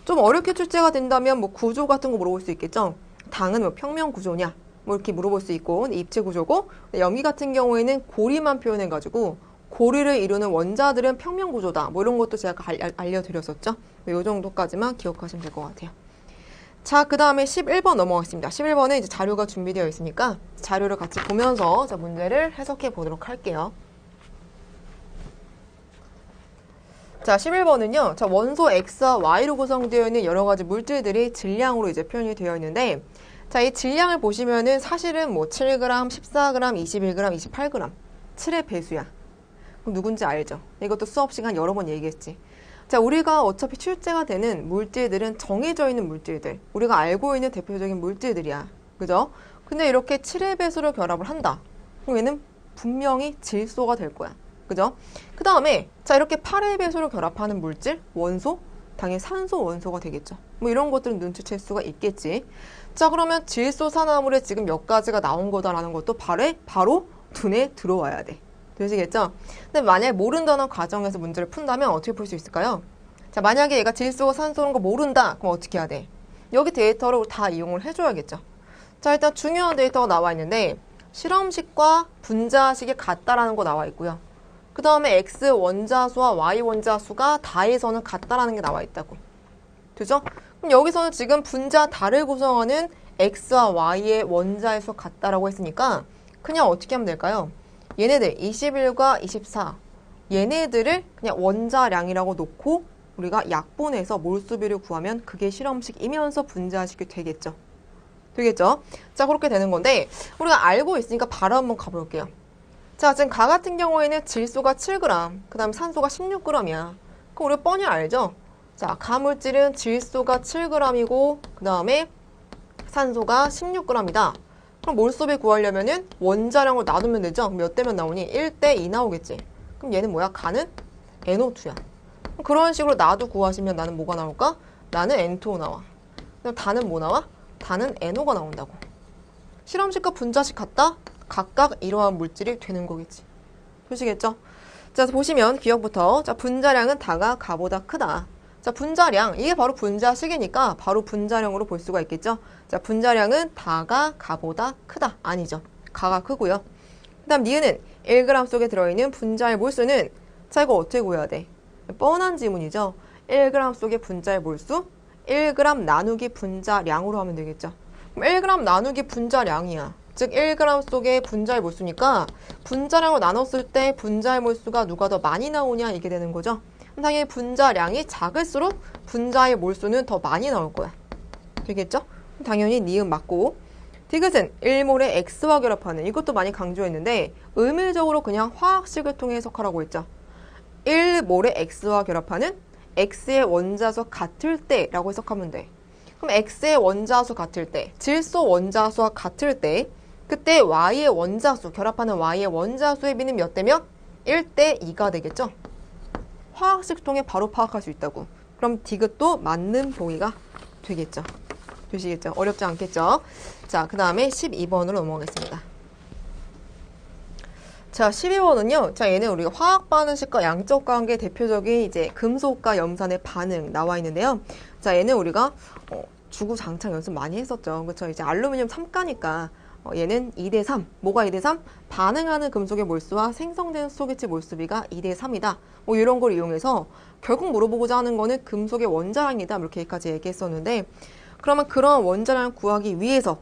좀 어렵게 출제가 된다면 뭐 구조 같은 거 물어볼 수 있겠죠. 당은 뭐 평면 구조냐 뭐 이렇게 물어볼 수 있고 입체 구조고 염기 같은 경우에는 고리만 표현해가지고 고리를 이루는 원자들은 평면 구조다 뭐 이런 것도 제가 알려드렸었죠. 이 정도까지만 기억하시면 될 것 같아요. 자, 그 다음에 11번 넘어가겠습니다. 11번은 이제 자료가 준비되어 있으니까 자료를 같이 보면서 자, 문제를 해석해 보도록 할게요. 자, 11번은요. 자, 원소 X와 Y로 구성되어 있는 여러 가지 물질들이 질량으로 이제 표현이 되어 있는데 자, 이 질량을 보시면은 사실은 뭐 7g, 14g, 21g, 28g 7의 배수야. 그럼 누군지 알죠? 이것도 수업 시간 여러 번 얘기했지. 자, 우리가 어차피 출제가 되는 물질들은 정해져 있는 물질들. 우리가 알고 있는 대표적인 물질들이야. 그죠? 근데 이렇게 7의 배수로 결합을 한다. 그럼 얘는 분명히 질소가 될 거야. 그죠? 그 다음에 자, 이렇게 8의 배수로 결합하는 물질, 원소, 당연히 산소 원소가 되겠죠. 뭐 이런 것들은 눈치챌 수가 있겠지. 자, 그러면 질소 산화물에 지금 몇 가지가 나온 거다라는 것도 바로 눈에 들어와야 돼. 되시겠죠? 근데 만약에 모른다는 과정에서 문제를 푼다면 어떻게 풀 수 있을까요? 자, 만약에 얘가 질소가 산소라는 거 모른다. 그럼 어떻게 해야 돼? 여기 데이터를 다 이용을 해줘야겠죠. 자, 일단 중요한 데이터가 나와 있는데 실험식과 분자식이 같다라는 거 나와 있고요. 그 다음에 X 원자수와 Y 원자수가 다에서는 같다라는 게 나와 있다고. 되죠? 그럼 여기서는 지금 분자 다를 구성하는 X와 Y의 원자의 수 같다라고 했으니까 그냥 어떻게 하면 될까요? 얘네들 21과 24 얘네들을 그냥 원자량이라고 놓고 우리가 약분해서 몰수비를 구하면 그게 실험식이면서 분자식이 되겠죠. 되겠죠? 자, 그렇게 되는 건데 우리가 알고 있으니까 바로 한번 가볼게요. 자, 지금 가 같은 경우에는 질소가 7g, 그 다음 산소가 16g이야. 그럼 우리가 뻔히 알죠? 자, 가 물질은 질소가 7g이고 그 다음에 산소가 16g이다. 그럼 몰수비 구하려면은 원자량을 나누면 되죠? 몇 대면 나오니? 1대 2 나오겠지. 그럼 얘는 뭐야? 가는 NO2야. 그런 식으로 나도 구하시면 나는 뭐가 나올까? 나는 N2O 나와. 그럼 다는 뭐 나와? 다는 NO가 나온다고. 실험식과 분자식 같다? 각각 이러한 물질이 되는 거겠지. 보시겠죠? 자, 보시면 기억부터 자, 분자량은 다가 가보다 크다. 자, 분자량, 이게 바로 분자식이니까 바로 분자량으로 볼 수가 있겠죠? 자, 분자량은 다가 가보다 크다. 아니죠. 가가 크고요. 그 다음 니은은 1g 속에 들어있는 분자의 몰수는 자, 이거 어떻게 구해야 돼? 뻔한 지문이죠. 1g 속의 분자의 몰수 1g 나누기 분자량으로 하면 되겠죠. 그럼 1g 나누기 분자량이야. 즉 1g 속의 분자의 몰수니까 분자량을 나눴을 때 분자의 몰수가 누가 더 많이 나오냐 이게 되는 거죠. 당연히 분자량이 작을수록 분자의 몰수는 더 많이 나올 거야. 되겠죠? 당연히 니은 맞고. 디귿은 1몰의 X와 결합하는, 이것도 많이 강조했는데 의미적으로 그냥 화학식을 통해 해석하라고 했죠. 1몰의 X와 결합하는 X의 원자수 같을 때 라고 해석하면 돼. 그럼 X의 원자수 같을 때, 질소 원자수와 같을 때, 그때 Y의 원자수, 결합하는 Y의 원자수의 비는 몇 대 몇? 1대 2가 되겠죠? 화학식 통해 바로 파악할 수 있다고. 그럼 디귿도 맞는 보기가 되겠죠? 되시겠죠? 어렵지 않겠죠? 자, 그 다음에 12번으로 넘어가겠습니다. 자, 12번은요. 자, 얘는 우리가 화학 반응식과 양적 관계 대표적인 이제 금속과 염산의 반응 나와 있는데요. 자, 얘는 우리가 주구장창 연습 많이 했었죠. 그렇죠? 이제 알루미늄 3가니까 얘는 2대 3. 뭐가 2대 3? 반응하는 금속의 몰수와 생성되는 수소기체 몰수비가 2대 3이다. 뭐 이런 걸 이용해서 결국 물어보고자 하는 거는 금속의 원자량이다. 이렇게까지 얘기했었는데, 그러면 그런 원자량을 구하기 위해서,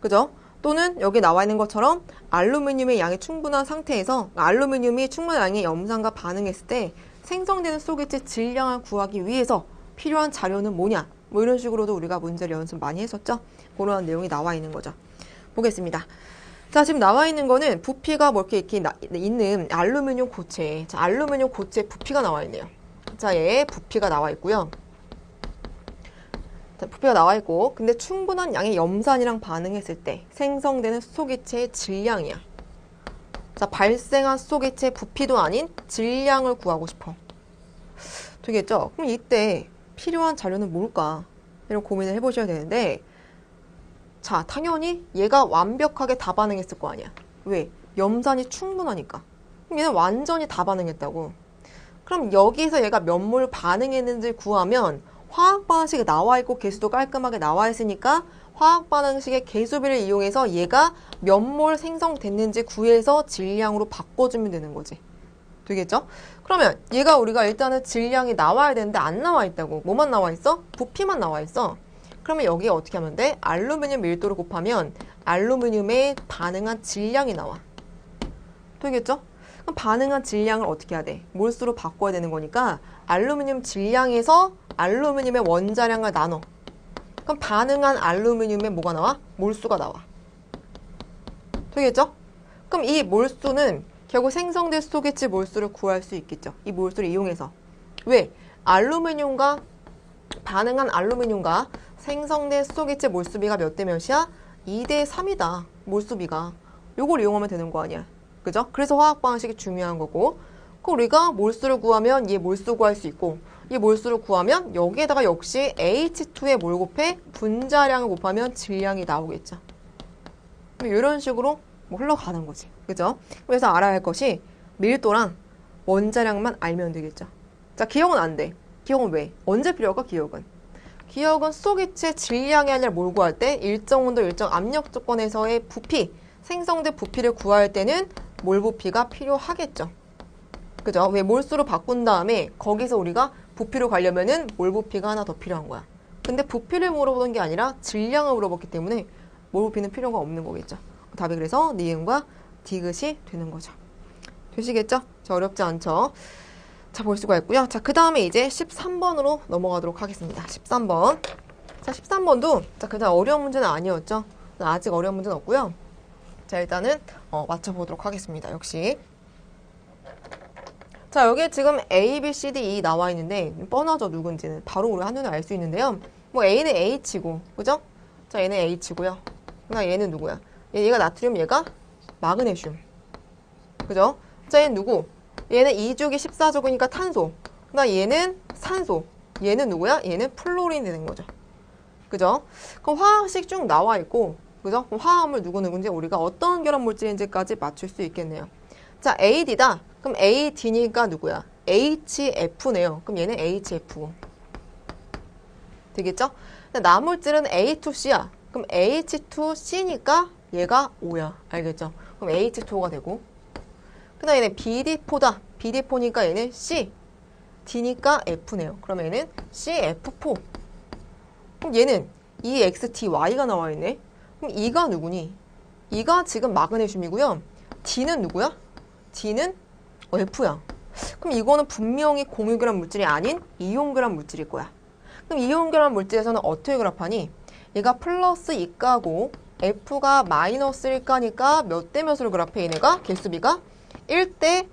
그죠? 또는 여기 나와 있는 것처럼 알루미늄의 양이 충분한 상태에서 알루미늄이 충분한 양의 염산과 반응했을 때 생성되는 수소기체 질량을 구하기 위해서 필요한 자료는 뭐냐? 뭐 이런 식으로도 우리가 문제를 연습 많이 했었죠? 그런 내용이 나와 있는 거죠. 보겠습니다. 자, 지금 나와 있는 거는 부피가 뭐 이렇게 있는 알루미늄 고체. 자, 알루미늄 고체 부피가 나와 있네요. 자, 얘 부피가 나와 있고요. 자, 부피가 나와 있고, 근데 충분한 양의 염산이랑 반응했을 때 생성되는 수소기체의 질량이야. 자, 발생한 수소기체 부피도 아닌 질량을 구하고 싶어. 되겠죠? 그럼 이때 필요한 자료는 뭘까? 이런 고민을 해보셔야 되는데, 자, 당연히 얘가 완벽하게 다 반응했을 거 아니야. 왜? 염산이 충분하니까. 그럼 얘는 완전히 다 반응했다고. 그럼 여기서 얘가 몇 몰 반응했는지 구하면 화학 반응식이 나와 있고 개수도 깔끔하게 나와 있으니까 화학 반응식의 개수비를 이용해서 얘가 몇 몰 생성됐는지 구해서 질량으로 바꿔주면 되는 거지. 되겠죠? 그러면 얘가 우리가 일단은 질량이 나와야 되는데 안 나와 있다고. 뭐만 나와 있어? 부피만 나와 있어. 그러면 여기에 어떻게 하면 돼? 알루미늄 밀도를 곱하면 알루미늄에 반응한 질량이 나와. 되겠죠? 그럼 반응한 질량을 어떻게 해야 돼? 몰수로 바꿔야 되는 거니까 알루미늄 질량에서 알루미늄의 원자량을 나눠. 그럼 반응한 알루미늄에 뭐가 나와? 몰수가 나와. 되겠죠? 그럼 이 몰수는 결국 생성된 수소기체 몰수를 구할 수 있겠죠. 이 몰수를 이용해서. 왜? 알루미늄과 반응한 알루미늄과 생성된 수소기체 몰수비가 몇 대 몇이야? 2대 3이다. 몰수비가. 요걸 이용하면 되는 거 아니야. 그죠? 그래서 화학 방식이 중요한 거고, 그 우리가 몰수를 구하면 얘 몰수 구할 수 있고, 이 몰수를 구하면 여기에다가 역시 H2의 몰 곱해 분자량을 곱하면 질량이 나오겠죠. 이런 식으로 뭐 흘러가는 거지. 그죠? 그래서 알아야 할 것이 밀도랑 원자량만 알면 되겠죠. 자, 기억은 안 돼. 기억은 왜? 언제 필요할까, 기억은? 기억은 수소기체 질량이 아니라 몰 구할 때 일정 온도, 일정 압력 조건에서의 부피, 생성된 부피를 구할 때는 몰 부피가 필요하겠죠. 그죠? 왜? 몰수로 바꾼 다음에 거기서 우리가 부피로 가려면은 몰 부피가 하나 더 필요한 거야. 근데 부피를 물어보는 게 아니라 질량을 물어봤기 때문에 몰 부피는 필요가 없는 거겠죠. 답이 그래서 니은과 디귿이 되는 거죠. 되시겠죠? 자, 어렵지 않죠? 자, 볼 수가 있고요. 자, 그 다음에 이제 13번으로 넘어가도록 하겠습니다. 13번. 자, 13번도, 자, 그냥 어려운 문제는 아니었죠? 아직 어려운 문제는 없고요. 자, 일단은, 맞춰보도록 하겠습니다. 역시. 자, 여기 지금 A, B, C, D, E 나와 있는데, 뻔하죠, 누군지는. 바로 우리 한눈에 알 수 있는데요. 뭐, A는 H고, 그죠? 자, 얘는 H고요. 그다음 얘는 누구야? 얘가 나트륨, 얘가 마그네슘. 그죠? 자, 얘는 누구? 얘는 2주기 14조기니까 탄소. 그다음 얘는 산소. 얘는 누구야? 얘는 플로린 되는 거죠. 그죠? 그럼 화학식 쭉 나와 있고, 그죠? 그럼 화합물 누구누구인지 우리가 어떤 결합 물질인지까지 맞출 수 있겠네요. 자, AD다. 그럼 AD니까 누구야? HF네요. 그럼 얘는 HF고. 되겠죠? 나물질은 A2C야. 그럼 H2C니까 얘가 O야. 알겠죠? 그럼 H2O가 되고. 그 다음에 얘는 BD4다. BD4니까 얘는 C. D니까 F네요. 그러면 얘는 CF4. 그럼 얘는 EXTY가 나와 있네. 그럼 E가 누구니? E가 지금 마그네슘이고요. D는 누구야? D는 F야. 그럼 이거는 분명히 공유결합 물질이 아닌 이온결합 물질일 거야. 그럼 이온결합 물질에서는 어떻게 결합하니? 얘가 플러스 2가고 F가 마이너스 1가니까 몇 대 몇으로 결합해? 얘네가 개수비가 1대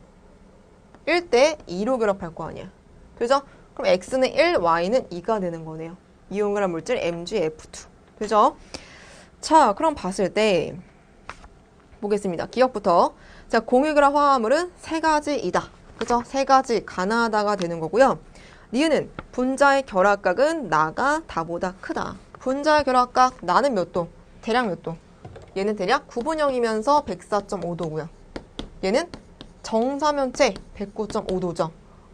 2로 결합할 거 아니야. 그죠? 그럼 X는 1, Y는 2가 되는 거네요. 이온결합 물질 MgF2. 그죠? 자, 그럼 봤을 때 보겠습니다. 기억부터. 자, 공유결합 화합물은 3가지이다. 그죠? 3가지 가나다가 되는 거고요. 니은은 분자의 결합각은 나가 다보다 크다. 분자의 결합각 나는 몇 도? 대략 몇 도? 얘는 대략 9분형이면서 104.5도고요. 얘는 정사면체 109.5도죠.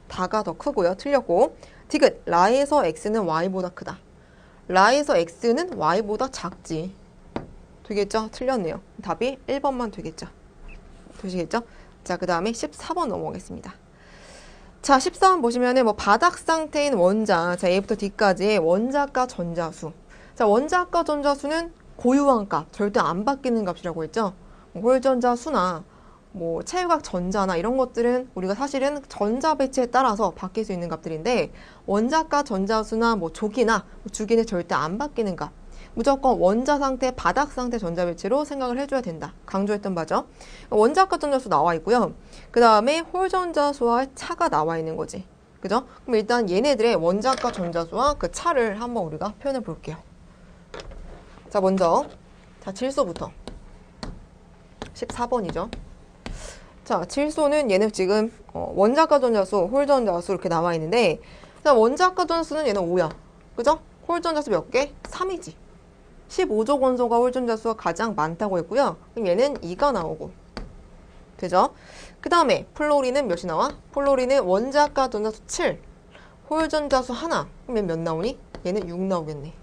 다가 더 크고요. 틀렸고. 디귿 라에서 x는 y보다 크다. 라에서 x는 y보다 작지. 되겠죠? 틀렸네요. 답이 1번만 되겠죠? 되시겠죠? 자, 그 다음에 14번 넘어가겠습니다. 자, 14번 보시면은 뭐 바닥 상태인 원자, 자, A부터 D까지의 원자과 전자수. 자, 원자과 전자수는 고유한 값, 절대 안 바뀌는 값이라고 했죠? 홀전자수나 뭐 체유각 전자나 이런 것들은 우리가 사실은 전자 배치에 따라서 바뀔 수 있는 값들인데 원자과 전자수나 뭐 조기나 주기는 절대 안 바뀌는 값. 무조건 원자 상태, 바닥 상태 전자 배치로 생각을 해줘야 된다. 강조했던 바죠. 원자과 전자수 나와 있고요. 그 다음에 홀전자수와 차가 나와 있는 거지. 그죠? 그럼 일단 얘네들의 원자과 전자수와 그 차를 한번 우리가 표현해 볼게요. 자, 먼저 자, 질소부터 14번이죠. 자, 질소는 얘는 지금 원자과 전자수, 홀전자수 이렇게 나와 있는데 자, 원자과 전자수는 얘는 5야. 그죠? 홀전자수 몇 개? 3이지. 15조 원소가 홀전자수가 가장 많다고 했고요. 그럼 얘는 2가 나오고. 되죠? 그 다음에 플로린은 몇이 나와? 플로린은 원자과 전자수 7, 홀전자수 하나. 그럼 얘 몇 나오니? 얘는 6 나오겠네.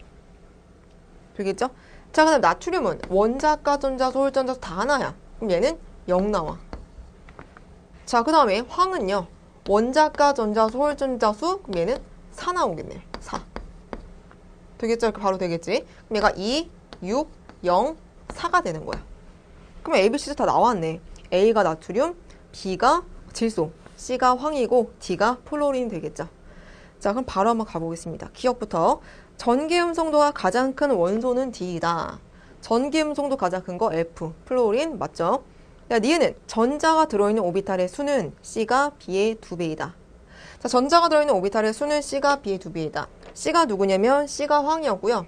되겠죠? 자, 그 다음 나트륨은 원자과 전자수, 홀전자수 다 하나야. 그럼 얘는 0 나와. 자, 그 다음에 황은요. 원자과 전자수, 홀전자수, 그럼 얘는 4 나오겠네. 4. 되겠죠? 이렇게 바로 되겠지? 그럼 얘가 2, 6, 0, 4가 되는 거야. 그럼 A, B, C도 다 나왔네. A가 나트륨, B가 질소, C가 황이고 D가 플로린 되겠죠? 자, 그럼 바로 한번 가보겠습니다. 기억부터. 전기음성도가 가장 큰 원소는 D이다. 전기음성도 가장 큰 거 F, 플로린 맞죠? 야, 니은은 전자가 들어있는 오비탈의 수는 C가 B의 2배이다. 자, 전자가 들어있는 오비탈의 수는 C가 B의 2배이다. C가 누구냐면 C가 황이었고요.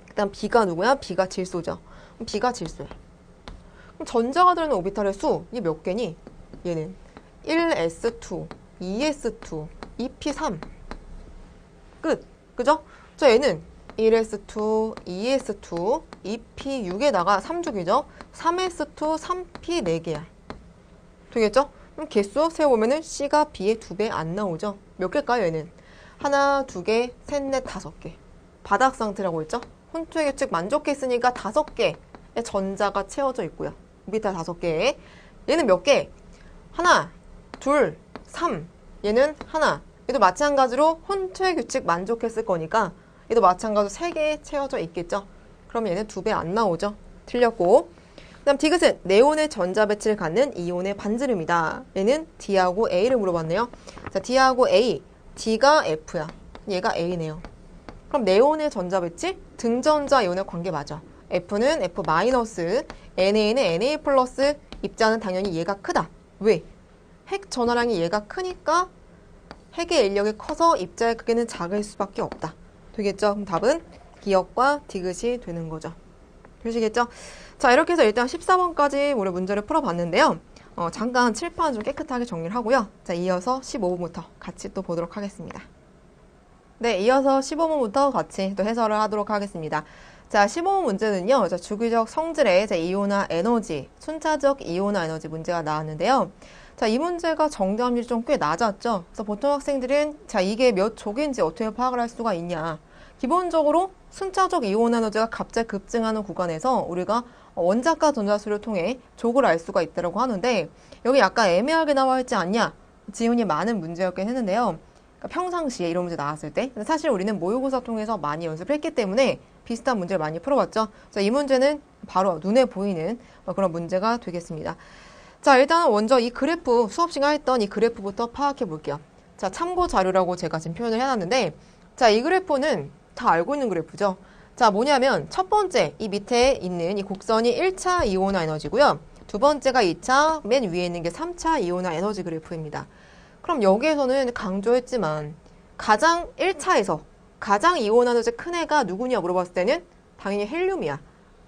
그 다음 B가 누구야? B가 질소죠. 그럼 B가 질소야. 그럼 전자가 들어있는 오비탈의 수, 이게 몇 개니? 얘는 1s2, 2s2, 2p3. 끝. 그죠? 자, 얘는 1s2, 2s2, 2p6에다가 3주기죠? 3s2, 3p 4개야. 되겠죠? 그럼 개수 세어보면은 C가 B의 2배 안 나오죠? 몇 개일까요, 얘는? 하나, 두 개, 셋, 넷, 5개. 바닥 상태라고 했죠? 혼투의 규칙 만족했으니까 5개의 전자가 채워져 있고요. 오비탈 5개. 얘는 몇 개? 하나, 둘, 3. 얘는 하나. 얘도 마찬가지로 혼투의 규칙 만족했을 거니까 얘도 마찬가지로 3개 채워져 있겠죠? 그럼 얘는 2배 안 나오죠? 틀렸고. 그 다음 디귿은 네온의 전자 배치를 갖는 이온의 반지름이다. 얘는 D하고 A를 물어봤네요. 자, D하고 A. D가 F야. 얘가 A네요. 그럼 네온의 전자 배치? 등전자 이온의 관계 맞아. F는 F-, NA는 NA+, 입자는 당연히 얘가 크다. 왜? 핵 전화량이 얘가 크니까 핵의 인력이 커서 입자의 크기는 작을 수밖에 없다. 되겠죠? 그럼 답은 기억과 디귿이 되는 거죠. 되시겠죠? 자, 이렇게 해서 일단 14번까지 우리 문제를 풀어봤는데요. 잠깐 칠판 좀 깨끗하게 정리를 하고요. 자, 이어서 15번부터 같이 또 보도록 하겠습니다. 네, 이어서 15번부터 같이 또 해설을 하도록 하겠습니다. 자, 15번 문제는요. 자, 주기적 성질의 이온화 에너지, 순차적 이온화 에너지 문제가 나왔는데요. 자, 이 문제가 정답률이 좀 꽤 낮았죠. 그래서 보통 학생들은 자, 이게 몇 족인지 어떻게 파악을 할 수가 있냐. 기본적으로 순차적 이온 에너지가 갑자기 급증하는 구간에서 우리가 원자과 전자수를 통해 족을 알 수가 있다고 하는데 여기 약간 애매하게 나와 있지 않냐? 지훈이 많은 문제였긴 했는데요. 그러니까 평상시에 이런 문제 나왔을 때 사실 우리는 모의고사 통해서 많이 연습을 했기 때문에 비슷한 문제를 많이 풀어봤죠. 자, 이 문제는 바로 눈에 보이는 그런 문제가 되겠습니다. 자, 일단은 먼저 이 그래프, 수업 시간 했던 이 그래프부터 파악해 볼게요. 자, 참고 자료라고 제가 지금 표현을 해놨는데, 자, 이 그래프는 다 알고 있는 그래프죠. 자, 뭐냐면 첫 번째 이 밑에 있는 이 곡선이 1차 이온화 에너지고요. 두 번째가 2차, 맨 위에 있는 게 3차 이온화 에너지 그래프입니다. 그럼 여기에서는 강조했지만 가장 1차에서 가장 이온화 에너지 큰 애가 누구냐 물어봤을 때는 당연히 헬륨이야.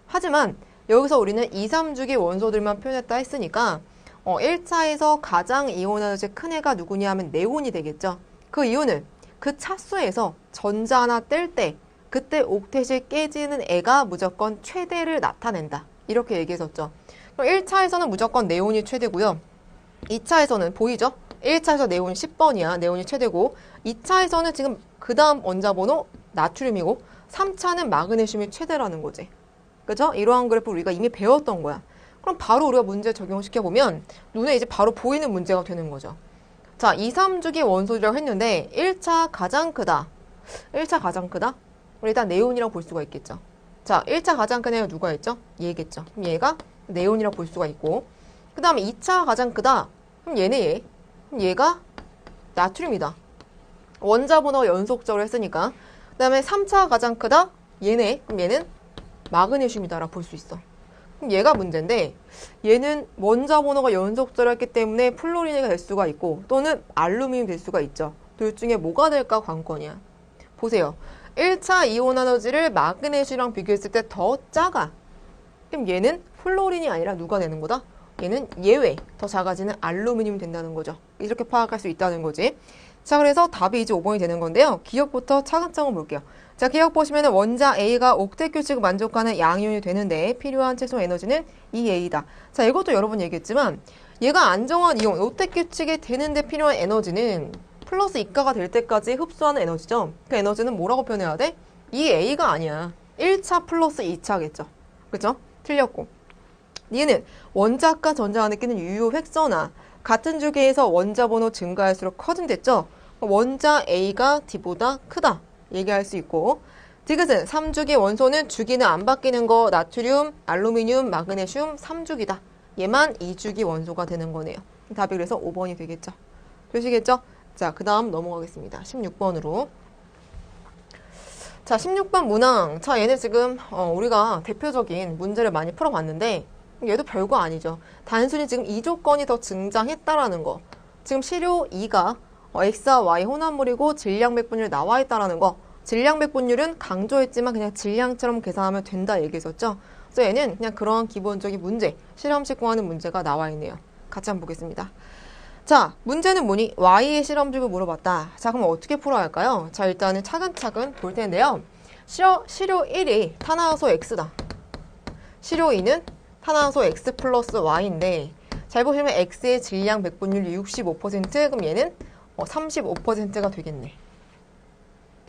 하지만 여기서 우리는 2, 3주기 원소들만 표현했다 했으니까 1차에서 가장 이온화 에너지 큰 애가 누구냐 하면 네온이 되겠죠. 그 이유는 그 차수에서 전자 하나 뗄 때 그때 옥텟이 깨지는 애가 무조건 최대를 나타낸다. 이렇게 얘기했었죠. 그럼 1차에서는 무조건 네온이 최대고요. 2차에서는 보이죠? 1차에서 네온이 10번이야. 네온이 최대고 2차에서는 지금 그 다음 원자번호 나트륨이고 3차는 마그네슘이 최대라는 거지. 그죠? 이러한 그래프 우리가 이미 배웠던 거야. 그럼 바로 우리가 문제 적용시켜보면 눈에 이제 바로 보이는 문제가 되는 거죠. 자, 2, 3주기 원소라고 했는데 1차 가장 크다. 1차 가장 크다? 우리 일단 네온이라고 볼 수가 있겠죠. 자, 1차 가장 큰 애가 누가 있죠? 얘겠죠. 그럼 얘가 네온이라고 볼 수가 있고 그 다음에 2차 가장 크다. 그럼 얘네 얘. 그럼 얘가 나트륨이다. 원자번호가 연속적으로 했으니까. 그 다음에 3차 가장 크다. 얘네. 그럼 얘는 마그네슘이다라고 볼 수 있어. 그럼 얘가 문제인데 얘는 원자번호가 연속적으로 했기 때문에 플로리네가 될 수가 있고 또는 알루미늄이 될 수가 있죠. 둘 중에 뭐가 될까 관건이야. 보세요. 1차 이온 에너지를 마그네슘이랑 비교했을 때 더 작아. 그럼 얘는 플로린이 아니라 누가 되는 거다? 얘는 예외, 더 작아지는 알루미늄이 된다는 거죠. 이렇게 파악할 수 있다는 거지. 자, 그래서 답이 이제 5번이 되는 건데요. 기억부터 차근차근 볼게요. 자, 기억 보시면 원자 A가 옥텟 규칙을 만족하는 양이온이 되는데 필요한 최소 에너지는 2A다. 자, 이것도 여러 번 얘기했지만 얘가 안정한 이온, 옥텟 규칙이 되는데 필요한 에너지는 플러스 이가가 될 때까지 흡수하는 에너지죠. 그 에너지는 뭐라고 표현해야 돼? 2A가 아니야. 1차 플러스 2차겠죠. 그죠? 틀렸고. 얘는 원자과 전자가 느끼는 유효 획선화. 같은 주기에서 원자 번호 증가할수록 커진댔죠. 원자 A가 D보다 크다. 얘기할 수 있고. 디귿은 3주기 원소는 주기는 안 바뀌는 거 나트륨, 알루미늄, 마그네슘 3주기다. 얘만 2주기 원소가 되는 거네요. 답이 그래서 5번이 되겠죠. 되시겠죠? 자, 그 다음 넘어가겠습니다. 16번으로. 자, 16번 문항. 자, 얘는 지금 우리가 대표적인 문제를 많이 풀어봤는데 얘도 별거 아니죠. 단순히 지금 이 조건이 더 증장했다라는 거. 지금 시료 2가 X와 Y 혼합물이고 질량 백분율 나와 있다라는 거. 질량 백분율은 강조했지만 그냥 질량처럼 계산하면 된다 얘기했었죠. 그래서 얘는 그냥 그런 기본적인 문제, 실험식 구하는 문제가 나와 있네요. 같이 한번 보겠습니다. 자, 문제는 뭐니? Y의 실험식을 물어봤다. 자, 그럼 어떻게 풀어야 할까요? 자, 일단은 차근차근 볼 텐데요. 시료 1이 탄화수 X다. 시료 2는 탄화수 X 플러스 Y인데 잘 보시면 X의 질량 백분율이 65%, 그럼 얘는 35%가 되겠네.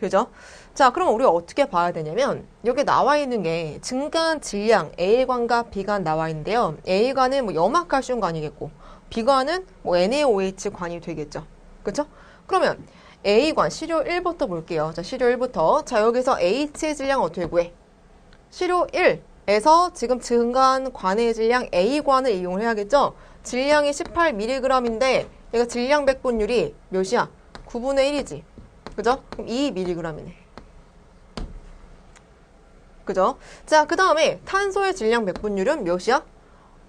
그죠? 자, 그럼 우리가 어떻게 봐야 되냐면 여기 나와 있는 게 증가한 질량 A관과 B관 나와 있는데요. A관은 뭐 염화칼슘관이겠고 B관은 뭐 NaOH 관이 되겠죠. 그쵸? 그러면 A관 시료 1부터 볼게요. 자, 시료 1부터. 자, 여기서 H의 질량 어떻게 구해? 시료 1에서 지금 증가한 관의 질량 A관을 이용을 해야겠죠? 질량이 18mg인데 얘가 질량 백분율이 몇이야? 9분의 1이지. 그죠? 그럼 2mg이네. 그죠? 자, 그 다음에 탄소의 질량 백분율은 몇이야?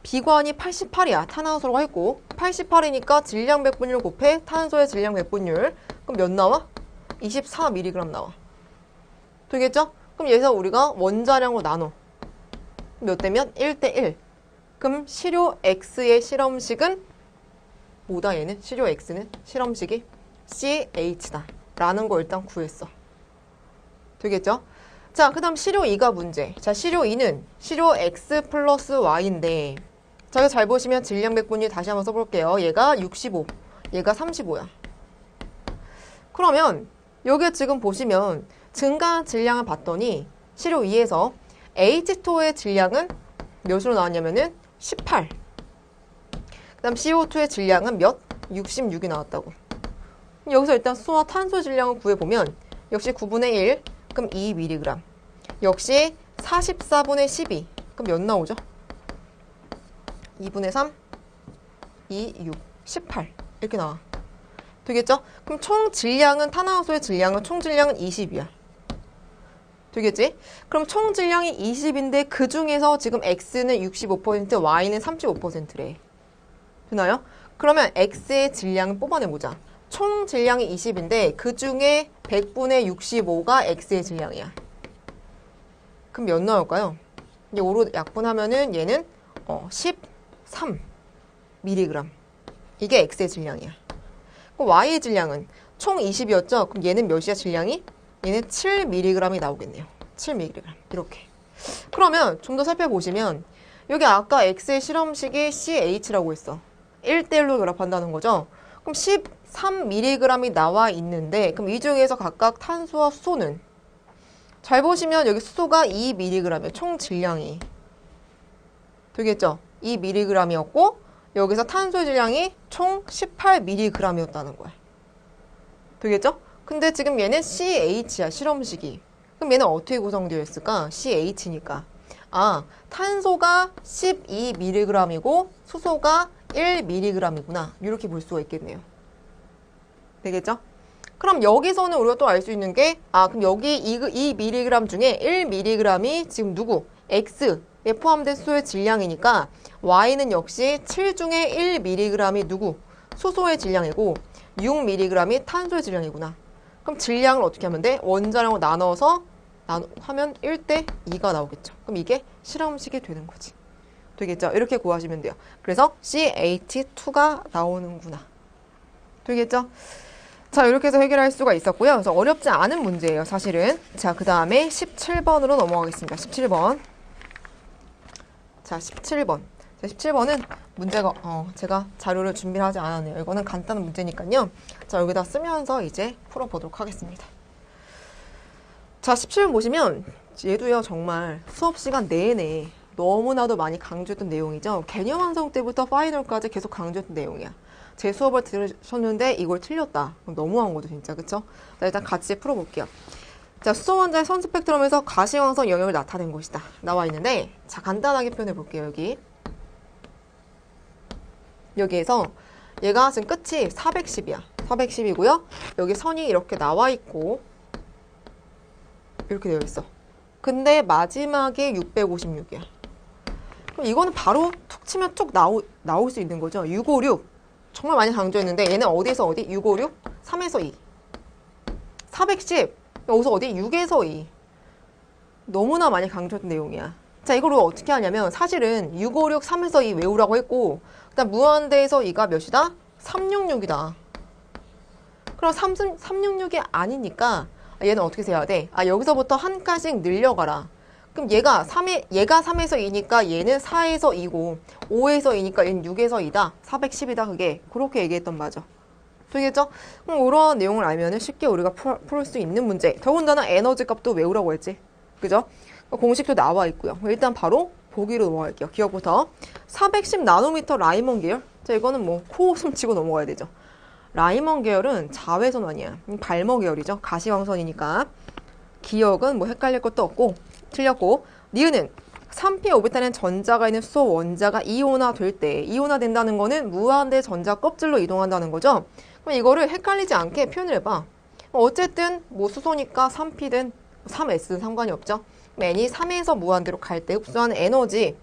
B관이 88이야. 탄화수라고 했고 88이니까 질량 백분율 곱해 탄소의 질량 백분율. 그럼 몇 나와? 24mg 나와. 되겠죠? 그럼 여기서 우리가 원자량으로 나눠. 몇 대면? 1대1. 그럼 시료 X의 실험식은 뭐다 얘는? 시료 X는 실험식이 CH다. 라는 거 일단 구했어. 되겠죠? 자, 그 다음 시료 2가 문제. 자, 시료 2는 시료 X 플러스 Y인데 자, 이거 잘 보시면 질량 백분율 다시 한번 써볼게요. 얘가 65, 얘가 35야. 그러면 여기 지금 보시면 증가한 질량을 봤더니 시료 2에서 H2의 질량은 몇으로 나왔냐면은 18. 그 다음 CO2의 질량은 몇? 66이 나왔다고. 여기서 일단 수소와 탄소 질량을 구해보면 역시 9분의 1, 그럼 2mg. 역시 44분의 12, 그럼 몇 나오죠? 2분의 3, 2, 6, 18 이렇게 나와. 되겠죠? 그럼 총 질량은 탄화수소의 질량은 총 질량은 20이야. 되겠지? 그럼 총 질량이 20인데 그 중에서 지금 X는 65%, Y는 35%래. 되나요? 그러면 X의 질량을 뽑아내보자. 총 질량이 20인데 그 중에 100분의 65가 X의 질량이야. 그럼 몇 나올까요? 이제 5로 약분하면은 얘는 13mg. 이게 X의 질량이야. 그럼 Y의 질량은 총 20이었죠? 그럼 얘는 몇이야 질량이? 얘는 7mg이 나오겠네요. 7mg. 이렇게. 그러면 좀 더 살펴보시면 여기 아까 X의 실험식이 CH라고 했어. 1대1로 결합한다는 거죠. 그럼 13mg이 나와 있는데 그럼 이 중에서 각각 탄소와 수소는 잘 보시면 여기 수소가 2mg이에요. 총 질량이. 되겠죠? 2mg이었고 여기서 탄소의 질량이 총 18mg이었다는 거야. 되겠죠? 근데 지금 얘는 CH야, 실험식이. 그럼 얘는 어떻게 구성되어 있을까? CH니까. 아, 탄소가 12mg이고 수소가 1mg이구나. 이렇게 볼 수가 있겠네요. 되겠죠? 그럼 여기서는 우리가 또 알 수 있는 게, 그럼 여기 2mg 중에 1mg이 지금 누구? X에 포함된 수소의 질량이니까 Y는 역시 7 중에 1mg이 누구? 수소의 질량이고 6mg이 탄소의 질량이구나. 그럼 질량을 어떻게 하면 돼? 원자량으로 나눠서 하면 1대 2가 나오겠죠. 그럼 이게 실험식이 되는 거지. 되겠죠? 이렇게 구하시면 돼요. 그래서 CH2가 나오는구나. 되겠죠? 자, 이렇게 해서 해결할 수가 있었고요. 그래서 어렵지 않은 문제예요, 사실은. 자, 그 다음에 17번으로 넘어가겠습니다. 17번. 자, 17번. 자, 17번은 문제가, 제가 자료를 준비를 하지 않았네요. 이거는 간단한 문제니까요. 자, 여기다 쓰면서 이제 풀어보도록 하겠습니다. 자, 17번 보시면 얘도요, 정말 수업 시간 내내 너무나도 많이 강조했던 내용이죠. 개념 완성 때부터 파이널까지 계속 강조했던 내용이야. 제 수업을 들으셨는데 이걸 틀렸다. 너무한 거죠, 진짜. 그쵸? 자, 일단 같이 풀어볼게요. 자, 수소 원자의 선 스펙트럼에서 가시광선 영역을 나타낸 것이다. 나와 있는데, 자, 간단하게 표현해 볼게요, 여기. 여기에서 얘가 지금 끝이 410이야. 410이고요. 여기 선이 이렇게 나와 있고, 이렇게 되어 있어. 근데 마지막에 656이야. 그럼 이거는 바로 툭 치면 쭉 나올 수 있는 거죠. 656. 정말 많이 강조했는데 얘는 어디에서 어디? 656? 3에서 2. 410. 여기서 어디? 6에서 2. 너무나 많이 강조했던 내용이야. 자, 이걸 어떻게 하냐면 사실은 656, 3에서 2 외우라고 했고 그다음 무한대에서 2가 몇이다? 366이다. 그럼 366이 아니니까 얘는 어떻게 세야 돼? 여기서부터 한 칸씩 늘려가라. 그럼 얘가 3에서 2니까 얘는 4에서 2고 5에서 2니까 얘는 6에서 2다. 410이다 그게. 그렇게 얘기했던 바죠. 되겠죠? 그럼 이런 내용을 알면 쉽게 우리가 풀 수 있는 문제. 더군다나 에너지 값도 외우라고 했지. 그죠? 공식도 나와 있고요. 일단 바로 보기로 넘어갈게요. 기억부터. 410 나노미터 라이먼 계열. 자, 이거는 뭐 코웃음 치고 넘어가야 되죠. 라이먼 계열은 자외선 아니야. 발머 계열이죠. 가시광선이니까. 기억은 뭐 헷갈릴 것도 없고 틀렸고. 니은은 3p 오비탈엔 전자가 있는 수소 원자가 이온화 될 때 이온화 된다는 거는 무한대 전자 껍질로 이동한다는 거죠. 그럼 이거를 헷갈리지 않게 표현을 해봐. 어쨌든 뭐 수소니까 3p든 3s든 상관이 없죠. N이 3에서 무한대로 갈 때 흡수하는 에너지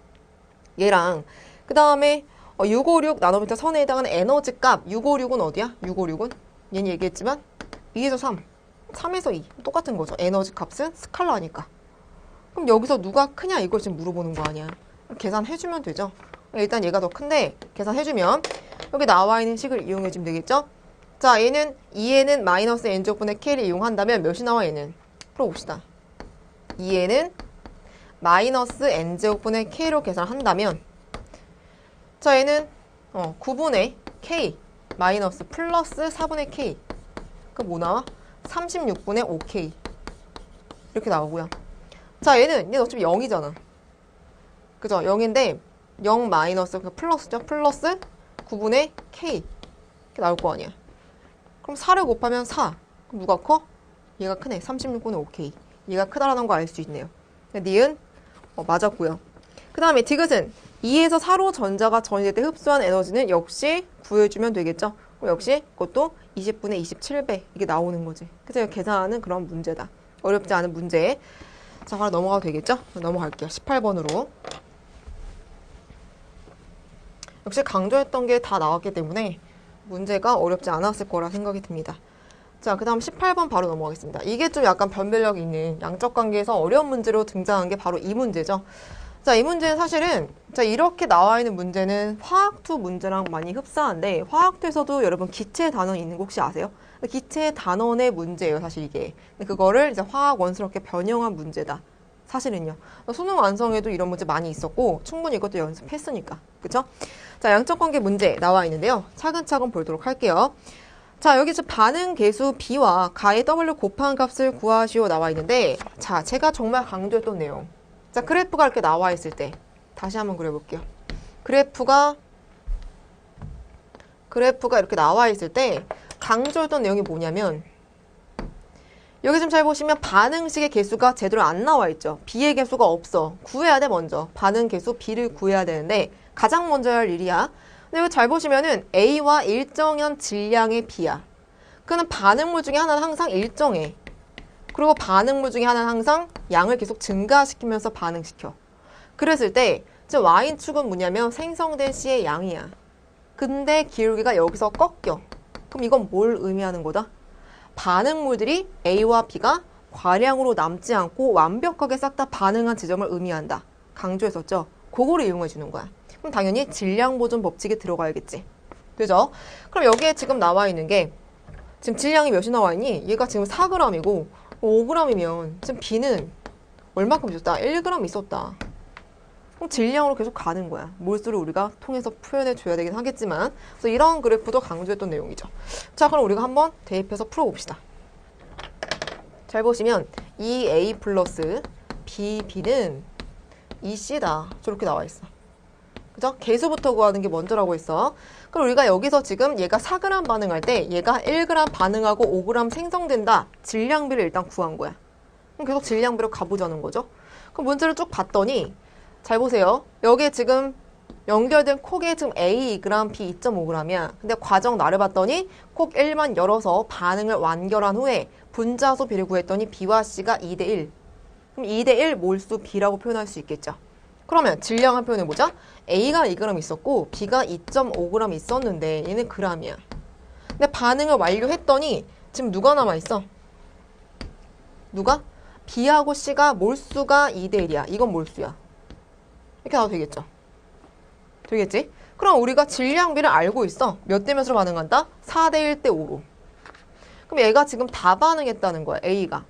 얘랑 그 다음에 656 나노미터 선에 해당하는 에너지 값 656은 어디야? 656은 얘는 얘기했지만 2에서 3 3에서 2 똑같은 거죠. 에너지 값은 스칼라니까. 그럼 여기서 누가 크냐 이걸 지금 물어보는 거 아니야. 계산해주면 되죠. 일단 얘가 더 큰데 계산해주면 여기 나와 있는 식을 이용해주면 되겠죠. 자, 얘는 2에는 마이너스 n제곱분의 k를 이용한다면 몇이 나와 얘는? 풀어봅시다. 2에는 마이너스 n제곱분의 k로 계산한다면 자, 얘는 9분의 k 마이너스 플러스 4분의 k 그 뭐 나와? 36분의 5k 이렇게 나오고요. 자, 얘는 어차피 0이잖아. 그죠? 0인데 0 마이너스 그 플러스죠. 플러스 9분의 k 이렇게 나올 거 아니야. 그럼 4를 곱하면 4. 그럼 누가 커? 얘가 크네. 36분의 5k. 얘가 크다라는 거 알 수 있네요. 니은 맞았고요. 그 다음에 디귿은 2에서 4로 전자가 전이될 때 흡수한 에너지는 역시 구해주면 되겠죠. 그럼 역시 그것도 20분의 27배 이게 나오는 거지. 그래서 계산하는 그런 문제다. 어렵지 않은 문제. 자, 바로 넘어가도 되겠죠? 넘어갈게요. 18번으로. 역시 강조했던 게 다 나왔기 때문에 문제가 어렵지 않았을 거라 생각이 듭니다. 자, 그 다음 18번 바로 넘어가겠습니다. 이게 좀 약간 변별력이 있는 양적 관계에서 어려운 문제로 등장한 게 바로 이 문제죠. 자, 이 문제는 사실은 자 이렇게 나와 있는 문제는 화학2 문제랑 많이 흡사한데 화학2에서도 여러분 기체 단원 있는 거 혹시 아세요? 기체 단원의 문제예요, 사실 이게. 근데 그거를 이제 화학 원스럽게 변형한 문제다. 사실은요. 수능 완성에도 이런 문제 많이 있었고 충분히 이것도 연습했으니까. 그쵸? 자, 양적 관계 문제 나와 있는데요. 차근차근 보도록 할게요. 자, 여기 지금 반응 계수 B와 가의 W 곱한 값을 구하시오 나와 있는데 자, 제가 정말 강조했던 내용. 자, 그래프가 이렇게 나와 있을 때 다시 한번 그려볼게요. 그래프가 이렇게 나와 있을 때 강조했던 내용이 뭐냐면 여기 좀 잘 보시면 반응식의 개수가 제대로 안 나와 있죠. B의 개수가 없어. 구해야 돼 먼저. 반응 개수 B를 구해야 되는데 가장 먼저 할 일이야. 근데 여기 잘 보시면은 A와 일정한 질량의 B야. 그는 반응물 중에 하나는 항상 일정해. 그리고 반응물 중에 하나는 항상 양을 계속 증가시키면서 반응시켜. 그랬을 때 지금 Y축은 뭐냐면 생성된 C의 양이야. 근데 기울기가 여기서 꺾여. 그럼 이건 뭘 의미하는 거다? 반응물들이 A와 B가 과량으로 남지 않고 완벽하게 싹 다 반응한 지점을 의미한다. 강조했었죠? 그거를 이용해 주는 거야. 그럼 당연히 질량 보존 법칙에 들어가야겠지. 그죠? 그럼 여기에 지금 나와 있는 게 지금 질량이 몇이 나와 있니? 얘가 지금 4g이고 5g이면 지금 B는 얼마큼 있었다? 1g 있었다. 그럼 질량으로 계속 가는 거야. 몰수를 우리가 통해서 표현해 줘야 되긴 하겠지만 그래서 이런 그래프도 강조했던 내용이죠. 자, 그럼 우리가 한번 대입해서 풀어봅시다. 잘 보시면 2A 플러스 BB는 2C다. 저렇게 나와 있어. 그죠? 개수부터 구하는 게 먼저라고 했어. 그럼 우리가 여기서 지금 얘가 4g 반응할 때 얘가 1g 반응하고 5g 생성된다. 질량비를 일단 구한 거야. 그럼 계속 질량비로 가보자는 거죠. 그럼 문제를 쭉 봤더니 잘 보세요. 여기에 지금 연결된 콕에 지금 A 2g, B 2.5g이야. 근데 과정 나를 봤더니 콕 1만 열어서 반응을 완결한 후에 분자수 B를 구했더니 B와 C가 2대1. 그럼 2대1 몰수 B라고 표현할 수 있겠죠. 그러면 질량을 표현해보자. A가 2g 있었고 B가 2.5g 있었는데 얘는 g이야. 근데 반응을 완료했더니 지금 누가 남아있어? 누가? B하고 C가 몰수가 2대1이야. 이건 몰수야. 이렇게 나와도 되겠죠? 되겠지? 그럼 우리가 질량비를 알고 있어. 몇 대 몇으로 반응한다? 4대 1대 5로. 그럼 얘가 지금 다 반응했다는 거야, A가.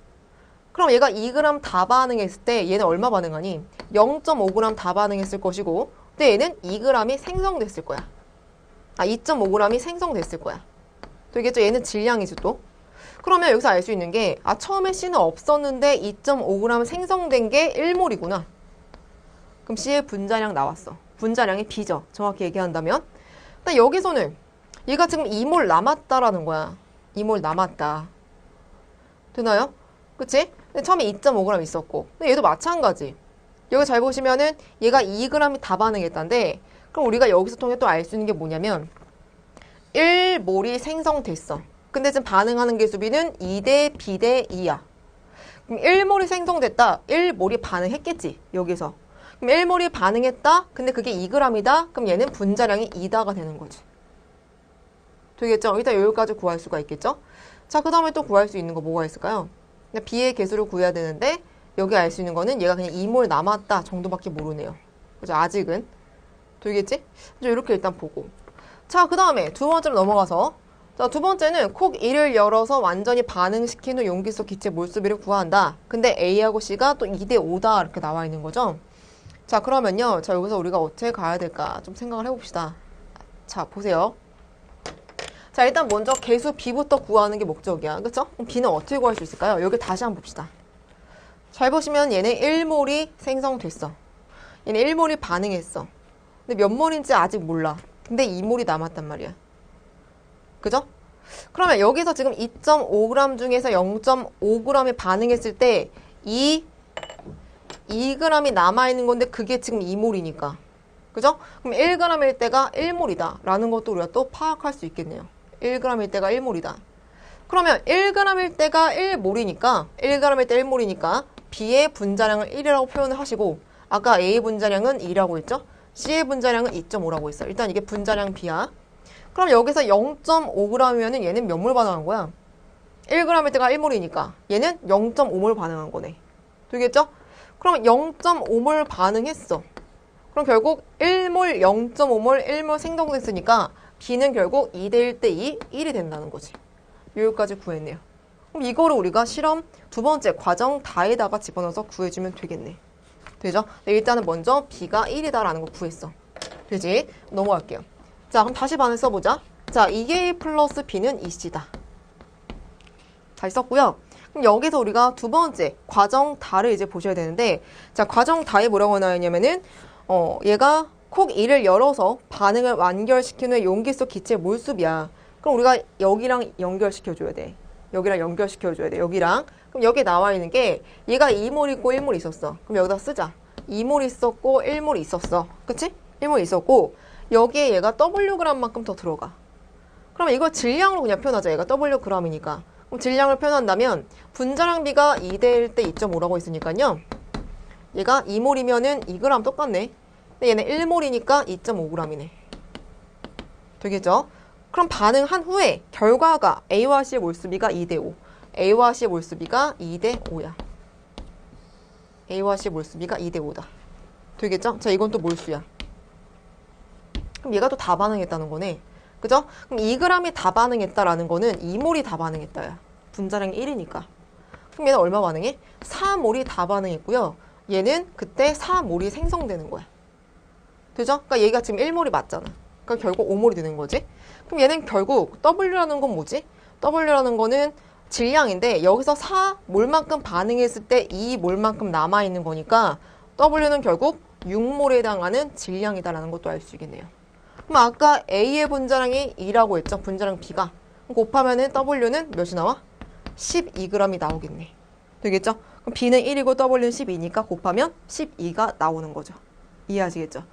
그럼 얘가 2g 다 반응했을 때 얘는 얼마 반응하니? 0.5g 다 반응했을 것이고 근데 얘는 2g이 생성됐을 거야. 2.5g이 생성됐을 거야. 되겠죠? 얘는 질량이지 또. 그러면 여기서 알 수 있는 게 처음에 C는 없었는데 2.5g 생성된 게 1몰이구나. 그럼 C의 분자량 나왔어. 분자량이 B죠. 정확히 얘기한다면. 근데 여기서는 얘가 지금 2몰 남았다라는 거야. 2몰 남았다. 되나요? 그치? 근데 처음에 2.5g 있었고. 근데 얘도 마찬가지. 여기 잘 보시면은 얘가 2g이 다 반응했다는데 그럼 우리가 여기서 통해 또 알 수 있는 게 뭐냐면 1몰이 생성됐어. 근데 지금 반응하는 개수비는 2대 B대 2야. 그럼 1몰이 생성됐다. 1몰이 반응했겠지. 여기서. 그럼 1몰이 반응했다. 근데 그게 2g이다. 그럼 얘는 분자량이 2다가 되는 거지. 되겠죠? 일단 여기까지 구할 수가 있겠죠? 자, 그 다음에 또 구할 수 있는 거 뭐가 있을까요? B의 개수를 구해야 되는데 여기 알 수 있는 거는 얘가 그냥 2몰 남았다 정도밖에 모르네요. 그죠? 아직은. 되겠지? 이렇게 일단 보고. 자, 그 다음에 두 번째로 넘어가서 자, 두 번째는 콕 1을 열어서 완전히 반응시킨 후 용기 속 기체 몰수비를 구한다. 근데 A하고 C가 또 2대 5다 이렇게 나와 있는 거죠. 자, 그러면요. 자, 여기서 우리가 어떻게 가야 될까 좀 생각을 해봅시다. 자, 보세요. 자, 일단 먼저 개수 B부터 구하는 게 목적이야. 그쵸? 그럼 B는 어떻게 구할 수 있을까요? 여기 다시 한번 봅시다. 잘 보시면 얘는 1몰이 생성됐어. 얘는 1몰이 반응했어. 근데 몇 몰인지 아직 몰라. 근데 2몰이 남았단 말이야. 그죠? 그러면 여기서 지금 2.5g 중에서 0.5g이 반응했을 때 2g이 남아있는 건데 그게 지금 2몰이니까 그죠? 그럼 1g일 때가 1몰이다 라는 것도 우리가 또 파악할 수 있겠네요. 1g일 때가 1몰이다. 그러면 1g일 때가 1몰이니까 1g일 때 1몰이니까 B의 분자량을 1이라고 표현을 하시고 아까 A 분자량은 2라고 했죠? C의 분자량은 2.5라고 했어요. 일단 이게 분자량 B야. 그럼 여기서 0.5g이면 얘는 몇 몰 반응한 거야? 1g일 때가 1몰이니까 얘는 0.5몰 반응한 거네. 되겠죠? 그럼 0.5몰 반응했어. 그럼 결국 1몰, 0.5몰, 1몰 생성됐으니까 B는 결국 2대 1대 2, 1이 된다는 거지. 여기까지 구했네요. 그럼 이거를 우리가 실험 두 번째 과정 다에다가 집어넣어서 구해주면 되겠네. 되죠? 네, 일단은 먼저 B가 1이다라는 거 구했어. 되지? 넘어갈게요. 자, 그럼 다시 반을 써보자. 자, 2A 플러스 B는 2C다. 잘 썼고요. 그럼 여기서 우리가 두 번째 과정 다를 이제 보셔야 되는데, 자, 과정 다에 뭐라고 나와있냐면은 얘가 콕 2를 열어서 반응을 완결시키는 용기 속 기체 몰수비야. 그럼 우리가 여기랑 연결시켜줘야 돼. 여기랑 연결시켜줘야 돼. 여기랑. 그럼 여기 나와 있는 게 얘가 2몰 있고 1몰 있었어. 그럼 여기다 쓰자. 2몰 있었고 1몰 있었어. 그치? 1몰 있었고 여기에 얘가 Wg만큼 더 들어가. 그러면 이걸 질량으로 그냥 표현하자. 얘가 Wg이니까. 그럼 질량을 표현한다면 분자량 B가 2대 1대 2.5라고 했으니까요. 얘가 2몰이면은 2g 똑같네. 근데 얘는 1몰이니까 2.5g이네. 되겠죠? 그럼 반응한 후에 결과가 A와 C의 몰수비가 2대 5. A와 C의 몰수비가 2대 5야. A와 C의 몰수비가 2대 5다. 되겠죠? 자, 이건 또 몰수야. 그럼 얘가 또 다 반응했다는 거네. 그죠? 그럼 2g이 다 반응했다라는 거는 2몰이 다 반응했다야. 분자량이 1이니까. 그럼 얘는 얼마 반응해? 4몰이 다 반응했고요. 얘는 그때 4몰이 생성되는 거야. 되죠? 그러니까 얘가 지금 1몰이 맞잖아. 그러니까 결국 5몰이 되는 거지. 그럼 얘는 결국 W라는 건 뭐지? W라는 거는 질량인데 여기서 4몰만큼 반응했을 때 2몰만큼 남아있는 거니까 W는 결국 6몰에 해당하는 질량이다라는 것도 알 수 있겠네요. 그럼 아까 A의 분자량이 2라고 했죠? 분자량 B가. 곱하면은 W는 몇이 나와? 12g이 나오겠네. 되겠죠? 그럼 B는 1이고 W는 12니까 곱하면 12가 나오는 거죠. 이해하시겠죠?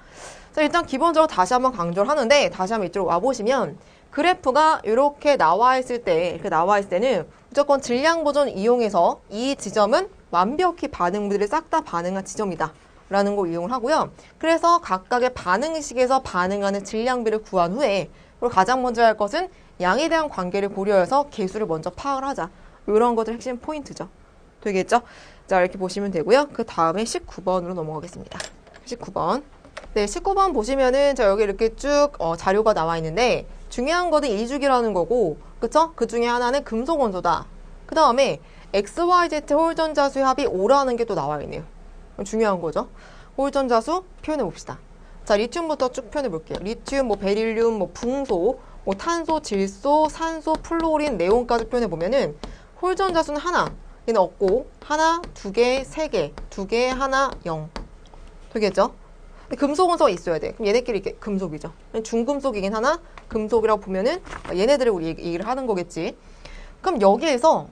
자, 일단 기본적으로 다시 한번 강조를 하는데 다시 한번 이쪽으로 와보시면 그래프가 이렇게 나와 있을 때 는 무조건 질량 보존 이용해서 이 지점은 완벽히 반응물들이 싹 다 반응한 지점이다 라는 걸 이용을 하고요. 그래서 각각의 반응식에서 반응하는 질량비를 구한 후에 그리고 가장 먼저 할 것은 양에 대한 관계를 고려해서 개수를 먼저 파악을 하자. 이런 것들 핵심 포인트죠. 되겠죠? 자, 이렇게 보시면 되고요. 그 다음에 19번으로 넘어가겠습니다. 19번. 네, 19번 보시면은 저 여기 이렇게 쭉 자료가 나와 있는데 중요한 거는 이주기라는 거고, 그쵸? 그 중에 하나는 금속 원소다. 그 다음에 XYZ 홀전자수의 합이 5라는 게 또 나와 있네요. 중요한 거죠. 홀전자수 표현해 봅시다. 자, 리튬부터 쭉 표현해 볼게요. 리튬, 뭐 베릴륨, 뭐 붕소, 뭐 탄소, 질소, 산소, 플로린, 네온까지 표현해 보면은 홀전자수는 하나, 얘는 없고 하나, 두 개, 세 개, 두 개, 하나, 0. 되겠죠? 근데 금속 원소가 있어야 돼. 그럼 얘네끼리 이렇게 금속이죠. 중금속이긴 하나 금속이라고 보면은 얘네들을 우리 얘기를 하는 거겠지. 그럼 여기에서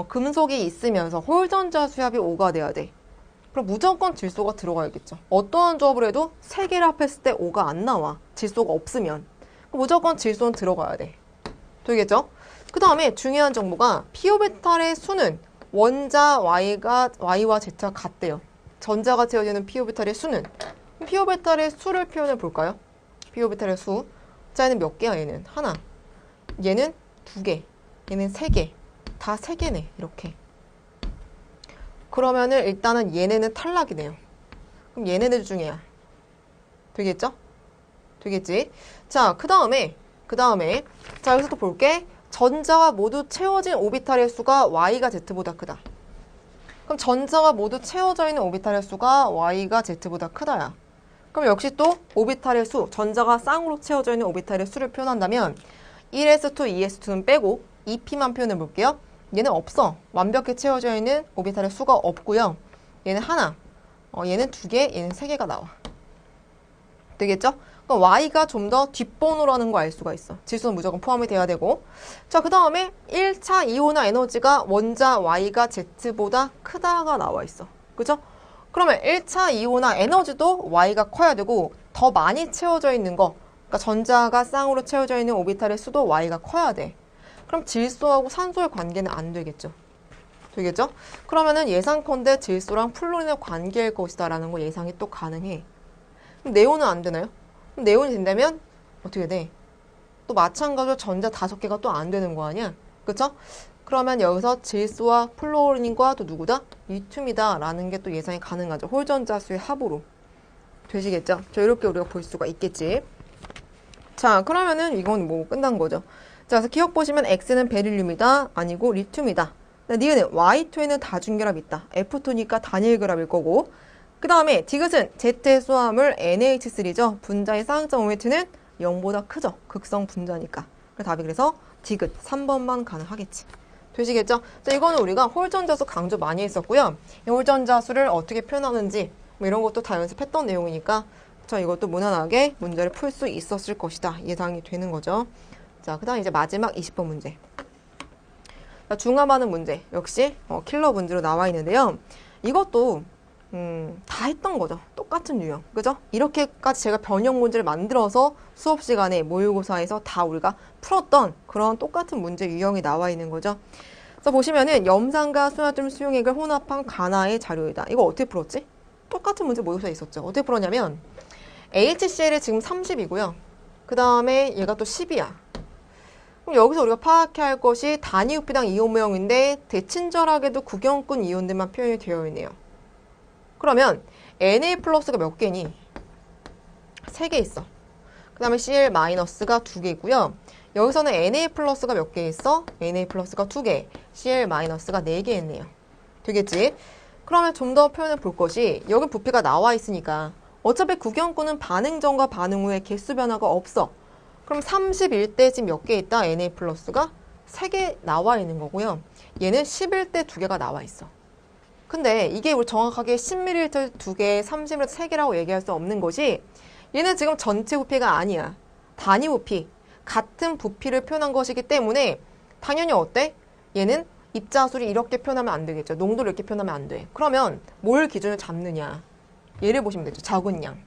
금속이 있으면서 홀전자 수합이 5가 돼야 돼. 그럼 무조건 질소가 들어가야겠죠. 어떠한 조합을 해도 3개를 합했을 때 5가 안 나와. 질소가 없으면. 무조건 질소는 들어가야 돼. 되겠죠? 그 다음에 중요한 정보가 피오베탈의 수는 원자 Y와 Z가 같대요. 전자가 채워지는 피오베탈의 수는. 피오베탈의 수를 표현해 볼까요? 피오베탈의 수. 자, 얘는 몇 개야, 얘는? 하나. 얘는 2개. 얘는 3개. 다 3개네, 이렇게. 그러면은 일단은 얘네는 탈락이네요. 그럼 얘네들 중에야. 되겠죠? 되겠지? 자, 그 다음에. 자, 여기서 또 볼게. 전자가 모두 채워진 오비탈의 수가 Y가 Z보다 크다. 그럼 전자가 모두 채워져 있는 오비탈의 수가 Y가 Z보다 크다야. 그럼 역시 또 오비탈의 수, 전자가 쌍으로 채워져 있는 오비탈의 수를 표현한다면 1s2, 2s2는 빼고 2p만 표현해 볼게요. 얘는 없어. 완벽히 채워져 있는 오비탈의 수가 없고요. 얘는 하나, 얘는 2개, 얘는 3개가 나와. 되겠죠? 그럼 Y가 좀 더 뒷번호라는 거 알 수가 있어. 질소는 무조건 포함이 돼야 되고. 자, 그 다음에 1차 이온화 에너지가 원자 Y가 Z보다 크다가 나와 있어. 그죠? 그러면 1차 이온화 에너지도 Y가 커야 되고 더 많이 채워져 있는 거, 그러니까 전자가 쌍으로 채워져 있는 오비탈의 수도 y가 커야 돼. 그럼 질소하고 산소의 관계는 안 되겠죠. 되겠죠? 그러면은 예상컨대 질소랑 플로린의 관계일 것이다 라는 거 예상이 또 가능해. 그럼 네온은 안 되나요? 그럼 네온이 된다면 어떻게 돼? 또 마찬가지로 전자 5개가 또 안 되는 거 아니야? 그쵸? 그러면 여기서 질소와 플로린과 또 누구다? 리튬이다 라는 게 또 예상이 가능하죠. 홀전자 수의 합으로. 되시겠죠? 자, 이렇게 우리가 볼 수가 있겠지. 자, 그러면은 이건 뭐 끝난 거죠. 자, 그래서 기억 보시면 X는 베릴륨이다. 아니고 리튬이다. 니은은 Y2에는 다중결합 있다. F2니까 단일결합일 거고. 그 다음에 디귿은 Z의 수화물 NH3죠. 분자의 쌍쌍 오메트는 0보다 크죠. 극성 분자니까. 답이 그래서 디귿 3번만 가능하겠지. 되시겠죠? 자, 이거는 우리가 홀전자수 강조 많이 했었고요. 이 홀전자수를 어떻게 표현하는지 뭐 이런 것도 다 연습했던 내용이니까 자, 이것도 무난하게 문제를 풀 수 있었을 것이다. 예상이 되는 거죠. 자, 그 다음 이제 마지막 20번 문제. 자, 중함하는 문제. 역시 킬러 문제로 나와 있는데요. 이것도 다 했던 거죠. 똑같은 유형. 그죠? 이렇게까지 제가 변형 문제를 만들어서 수업 시간에 모의고사에서 다 우리가 풀었던 그런 똑같은 문제 유형이 나와 있는 거죠. 그래서 보시면은 염산과 수나듐 수용액을 혼합한 간화의 자료이다. 이거 어떻게 풀었지? 똑같은 문제 모의고사에 있었죠. 어떻게 풀었냐면 HCl이 지금 30이고요. 그 다음에 얘가 또 10이야. 그럼 여기서 우리가 파악해야 할 것이 단위우피당 이온 모형인데 대친절하게도 구경꾼 이온들만 표현이 되어 있네요. 그러면 Na 플러스가 몇 개니? 3개 있어. 그 다음에 Cl 마이너스가 2개고요. 여기서는 Na 플러스가 몇 개 있어? Na 플러스가 2개, Cl 마이너스가 4개 있네요. 되겠지? 그러면 좀 더 표현을 볼 것이 여기 부피가 나와 있으니까 어차피 구경꾼은 반응 전과 반응 후에 개수 변화가 없어. 그럼 31대 지금 몇 개 있다? Na 플러스가 3개 나와 있는 거고요. 얘는 11대 2개가 나와 있어. 근데 이게 우리 정확하게 10ml 2개, 30ml 3개라고 얘기할 수 없는 것이 얘는 지금 전체 부피가 아니야. 단위 부피. 같은 부피를 표현한 것이기 때문에 당연히 어때? 얘는 입자술이 이렇게 표현하면 안 되겠죠. 농도를 이렇게 표현하면 안 돼. 그러면 뭘 기준을 잡느냐. 얘를 보시면 되죠. 작은 양.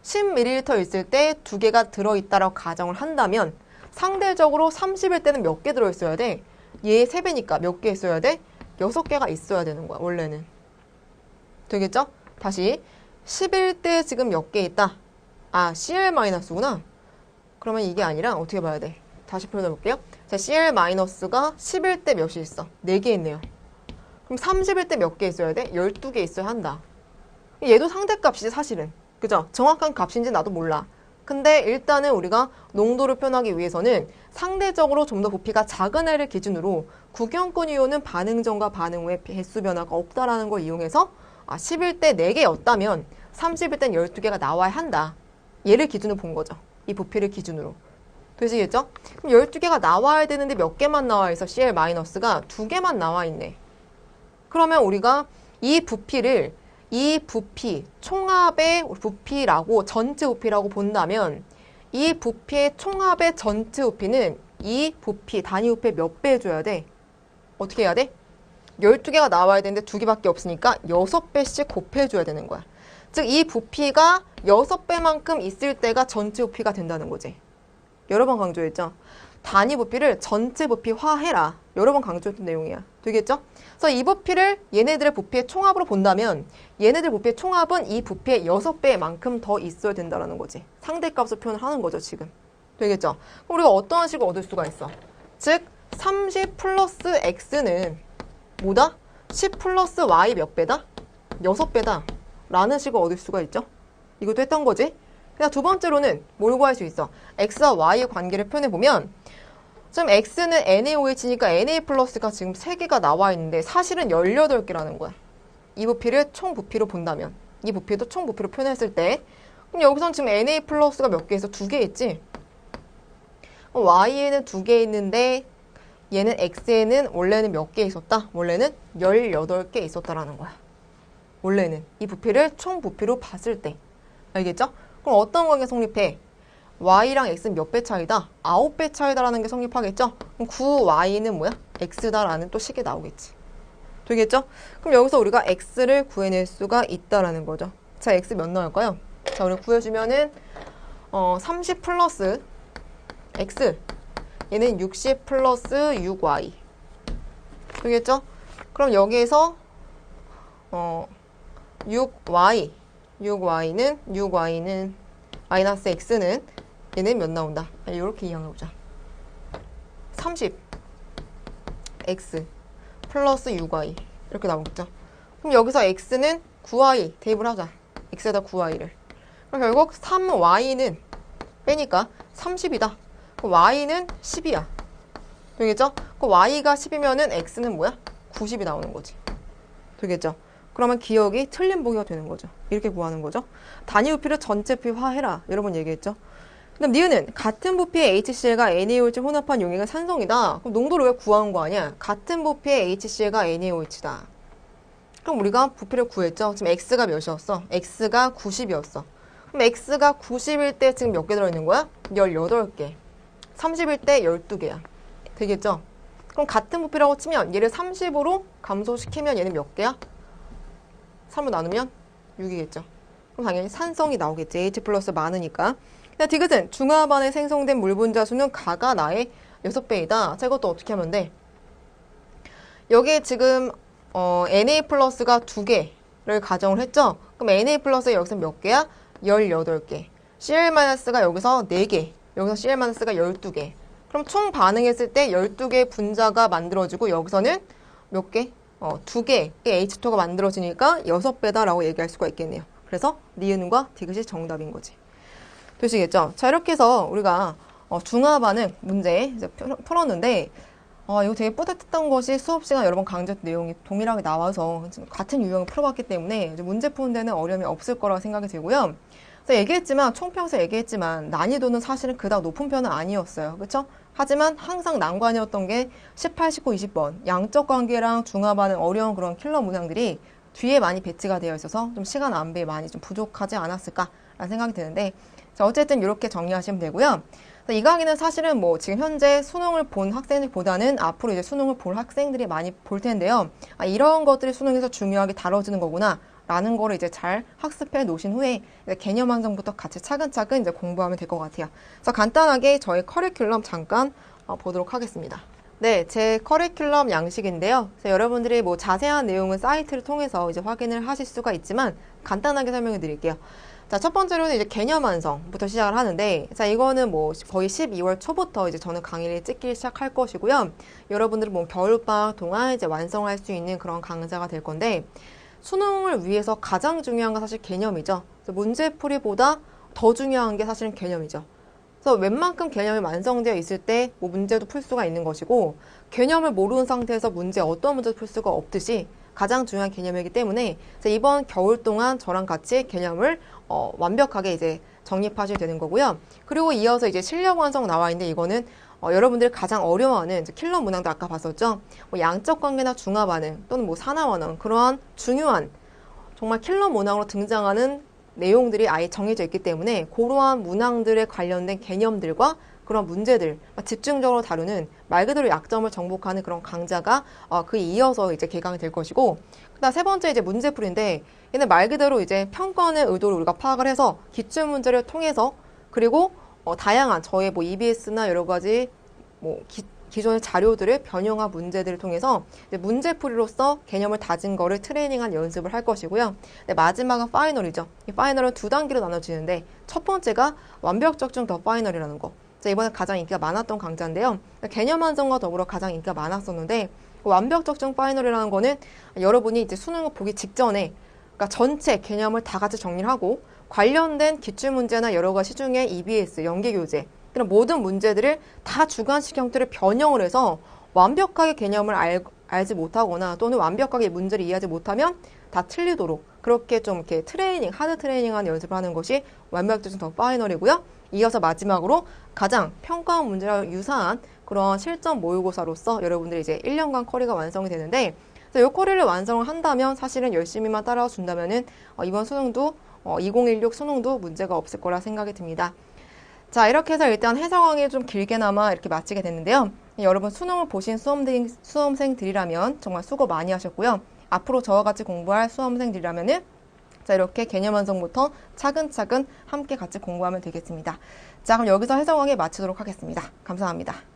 10ml 있을 때 2개가 들어있다라고 가정을 한다면 상대적으로 30일 때는 몇 개 들어있어야 돼? 얘 3배니까 몇 개 있어야 돼? 6개가 있어야 되는 거야, 원래는. 되겠죠? 다시 11대 지금 몇 개 있다? 아, Cl-구나. 그러면 이게 아니라 어떻게 봐야 돼? 다시 표현해 볼게요. 자, Cl-가 11대 몇이 있어? 4개 있네요. 그럼 31대 몇 개 있어야 돼? 12개 있어야 한다. 얘도 상대값이지 사실은. 그죠? 정확한 값인지 나도 몰라. 근데 일단은 우리가 농도를 표현하기 위해서는 상대적으로 좀 더 부피가 작은 애를 기준으로 구경꾼 이온은 반응 전과 반응 후에 개수 변화가 없다라는 걸 이용해서 11대 4개였다면 30일 땐 12개가 나와야 한다. 얘를 기준으로 본 거죠. 이 부피를 기준으로. 되시겠죠? 그럼 12개가 나와야 되는데 몇 개만 나와 있어? Cl-가 2개만 나와 있네. 그러면 우리가 이 부피를 이 부피, 총합의 부피라고 전체 부피라고 본다면 이 부피의 총합의 전체 부피는 이 부피, 단위 부피에 몇 배 해줘야 돼? 어떻게 해야 돼? 12개가 나와야 되는데 2개밖에 없으니까 6배씩 곱해줘야 되는 거야. 즉, 이 부피가 6배만큼 있을 때가 전체 부피가 된다는 거지. 여러 번 강조했죠? 단위 부피를 전체 부피화해라. 여러 번 강조했던 내용이야. 되겠죠? 그래서 이 부피를 얘네들의 부피의 총합으로 본다면 얘네들 부피의 총합은 이 부피의 6배만큼 더 있어야 된다는 거지. 상대값을 표현을 하는 거죠, 지금. 되겠죠? 그럼 우리가 어떠한 식을 얻을 수가 있어? 즉, 30 플러스 x는 뭐다? 10 플러스 y 몇 배다? 6배다. 라는 식을 얻을 수가 있죠? 이것도 했던 거지? 그냥 두 번째로는 뭘 구할 수 있어? x와 y의 관계를 표현해보면 지금 x는 NaOH니까 Na 플러스가 지금 3개가 나와 있는데 사실은 18개라는 거야. 이 부피를 총 부피로 본다면 이 부피도 총 부피로 표현했을 때 그럼 여기선 지금 Na 플러스가 몇 개 있어? 2개 있지? y에는 2개 있는데 얘는 x에는 원래는 몇 개 있었다? 원래는 18개 있었다라는 거야. 원래는 이 부피를 총 부피로 봤을 때. 알겠죠? 그럼 어떤 관계 성립해? y랑 x는 몇 배 차이다? 9배 차이다라는 게 성립하겠죠? 그럼 9y는 뭐야? x다라는 또 식이 나오겠지. 되겠죠? 그럼 여기서 우리가 x를 구해낼 수가 있다라는 거죠. 자, x 몇 나올까요? 자, 우리 구해주면은 30 플러스 x 얘는 60 플러스 6y 되겠죠? 그럼 여기에서 6y는 마이너스 x는 얘는 몇 나온다? 이렇게 이해해보자. 30 x 플러스 6y 이렇게 나오겠죠? 그럼 여기서 x는 9y 대입을 하자. x에다 9y를. 그럼 결국 3y는 빼니까 30이다. 그럼 y는 10이야. 되겠죠? 그럼 y가 10이면은 x는 뭐야? 90이 나오는 거지. 되겠죠? 그러면 기억이 틀린 보기가 되는 거죠. 이렇게 구하는 거죠. 단위 부피를 전체 부피화해라. 여러분 얘기했죠? 그다음 니은은 같은 부피의 HCl과 NaOH를 혼합한 용액은 산성이다. 그럼 농도를 왜 구하는 거 아니야? 같은 부피의 HCl과 NaOH다. 그럼 우리가 부피를 구했죠? 지금 x가 몇이었어? x가 90이었어. 그럼 x가 90일 때 지금 몇 개 들어있는 거야? 18개. 30일 때 12개야. 되겠죠? 그럼 같은 부피라고 치면 얘를 30으로 감소시키면 얘는 몇 개야? 3으로 나누면 6이겠죠. 그럼 당연히 산성이 나오겠지. H 플러스 많으니까. 디귿은 중합 안에 생성된 물 분자 수는 가가 나의 6배이다. 자, 이것도 어떻게 하면 돼? 여기에 지금 Na 플러스가 2개를 가정을 했죠? 그럼 Na 플러스가 여기서 몇 개야? 18개. Cl 마이너스가 여기서 4개. 여기서 Cl 마이너스가 12개. 그럼 총 반응했을 때 12개의 분자가 만들어지고 여기서는 몇 개? 2개의 H2가 만들어지니까 6배다라고 얘기할 수가 있겠네요. 그래서 니은과 디귿이 정답인 거지. 되시겠죠? 자, 이렇게 해서 우리가 중화 반응 문제 이제 풀었는데 이거 되게 뿌듯했던 것이 수업 시간 여러 번 강조했던 내용이 동일하게 나와서 같은 유형을 풀어봤기 때문에 이제 문제 푸는 데는 어려움이 없을 거라고 생각이 들고요. 그래서 얘기했지만 총평에서 얘기했지만 난이도는 사실은 그닥 높은 편은 아니었어요. 그렇죠? 하지만 항상 난관이었던 게 18, 19, 20번 양적 관계랑 중화 반응 어려운 그런 킬러 문항들이 뒤에 많이 배치가 되어 있어서 좀 시간 안배에 많이 좀 부족하지 않았을까라는 생각이 드는데 자, 어쨌든 이렇게 정리하시면 되고요. 이 강의는 사실은 뭐 지금 현재 수능을 본 학생들보다는 앞으로 이제 수능을 볼 학생들이 많이 볼 텐데요. 이런 것들이 수능에서 중요하게 다뤄지는 거구나 라는 거를 이제 잘 학습해 놓으신 후에 이제 개념 완성부터 같이 차근차근 이제 공부하면 될 것 같아요. 그래서 간단하게 저희 커리큘럼 잠깐 보도록 하겠습니다. 네, 제 커리큘럼 양식인데요. 그래서 여러분들이 뭐 자세한 내용은 사이트를 통해서 이제 확인을 하실 수가 있지만 간단하게 설명해 드릴게요. 자, 첫 번째로는 이제 개념 완성부터 시작을 하는데, 자, 이거는 뭐 거의 12월 초부터 이제 저는 강의를 찍기 시작할 것이고요. 여러분들은 뭐 겨울방학 동안 이제 완성할 수 있는 그런 강좌가 될 건데, 수능을 위해서 가장 중요한 건 사실 개념이죠. 문제풀이보다 더 중요한 게 사실은 개념이죠. 그래서 웬만큼 개념이 완성되어 있을 때 뭐 문제도 풀 수가 있는 것이고, 개념을 모르는 상태에서 어떤 문제도 풀 수가 없듯이 가장 중요한 개념이기 때문에 이번 겨울 동안 저랑 같이 개념을 완벽하게 이제 정립하셔야 되는 거고요. 그리고 이어서 이제 실력 완성 나와 있는데 이거는 여러분들이 가장 어려워하는 이제 킬러 문항도 아까 봤었죠. 뭐 양적 관계나 중화 반응 또는 뭐 산화 원형 그러한 중요한 정말 킬러 문항으로 등장하는 내용들이 아예 정해져 있기 때문에 그러한 문항들에 관련된 개념들과 그런 문제들 집중적으로 다루는 말 그대로 약점을 정복하는 그런 강좌가 그에 이어서 이제 개강이 될 것이고, 그다음 세 번째 이제 문제풀인데 얘는 말 그대로 이제 평가의 의도를 우리가 파악을 해서 기출 문제를 통해서 그리고 다양한 저의 뭐 EBS나 여러 가지 뭐 기존의 자료들을 변형한 문제들을 통해서 이제 문제풀이로서 개념을 다진 거를 트레이닝한 연습을 할 것이고요. 네, 마지막은 파이널이죠. 이 파이널은 두 단계로 나눠지는데 첫 번째가 완벽 적중 더 파이널이라는 거. 이번에 가장 인기가 많았던 강좌인데요. 개념 완성과 더불어 가장 인기가 많았었는데 완벽 적중 파이널이라는 거는 여러분이 이제 수능을 보기 직전에 그러니까 전체 개념을 다 같이 정리를 하고 관련된 기출문제나 여러 가지 시중의 EBS, 연계교재 그런 모든 문제들을 다 주관식 형태를 변형을 해서 완벽하게 개념을 알지 못하거나 또는 완벽하게 문제를 이해하지 못하면 다 틀리도록 그렇게 좀 이렇게 하드 트레이닝하는 연습을 하는 것이 완벽 적중 더 파이널이고요. 이어서 마지막으로 가장 평가원 문제랑 유사한 그런 실전 모의고사로서 여러분들이 이제 1년간 커리가 완성이 되는데 이 커리를 완성을 한다면 사실은 열심히만 따라와 준다면은 이번 수능도 2016 수능도 문제가 없을 거라 생각이 듭니다. 자, 이렇게 해서 일단 해설강의 좀 길게나마 이렇게 마치게 됐는데요. 여러분 수능을 보신 수험생들이라면 정말 수고 많이 하셨고요. 앞으로 저와 같이 공부할 수험생들이라면은 자, 이렇게 개념 완성부터 차근차근 함께 같이 공부하면 되겠습니다. 자, 그럼 여기서 해석 강의 마치도록 하겠습니다. 감사합니다.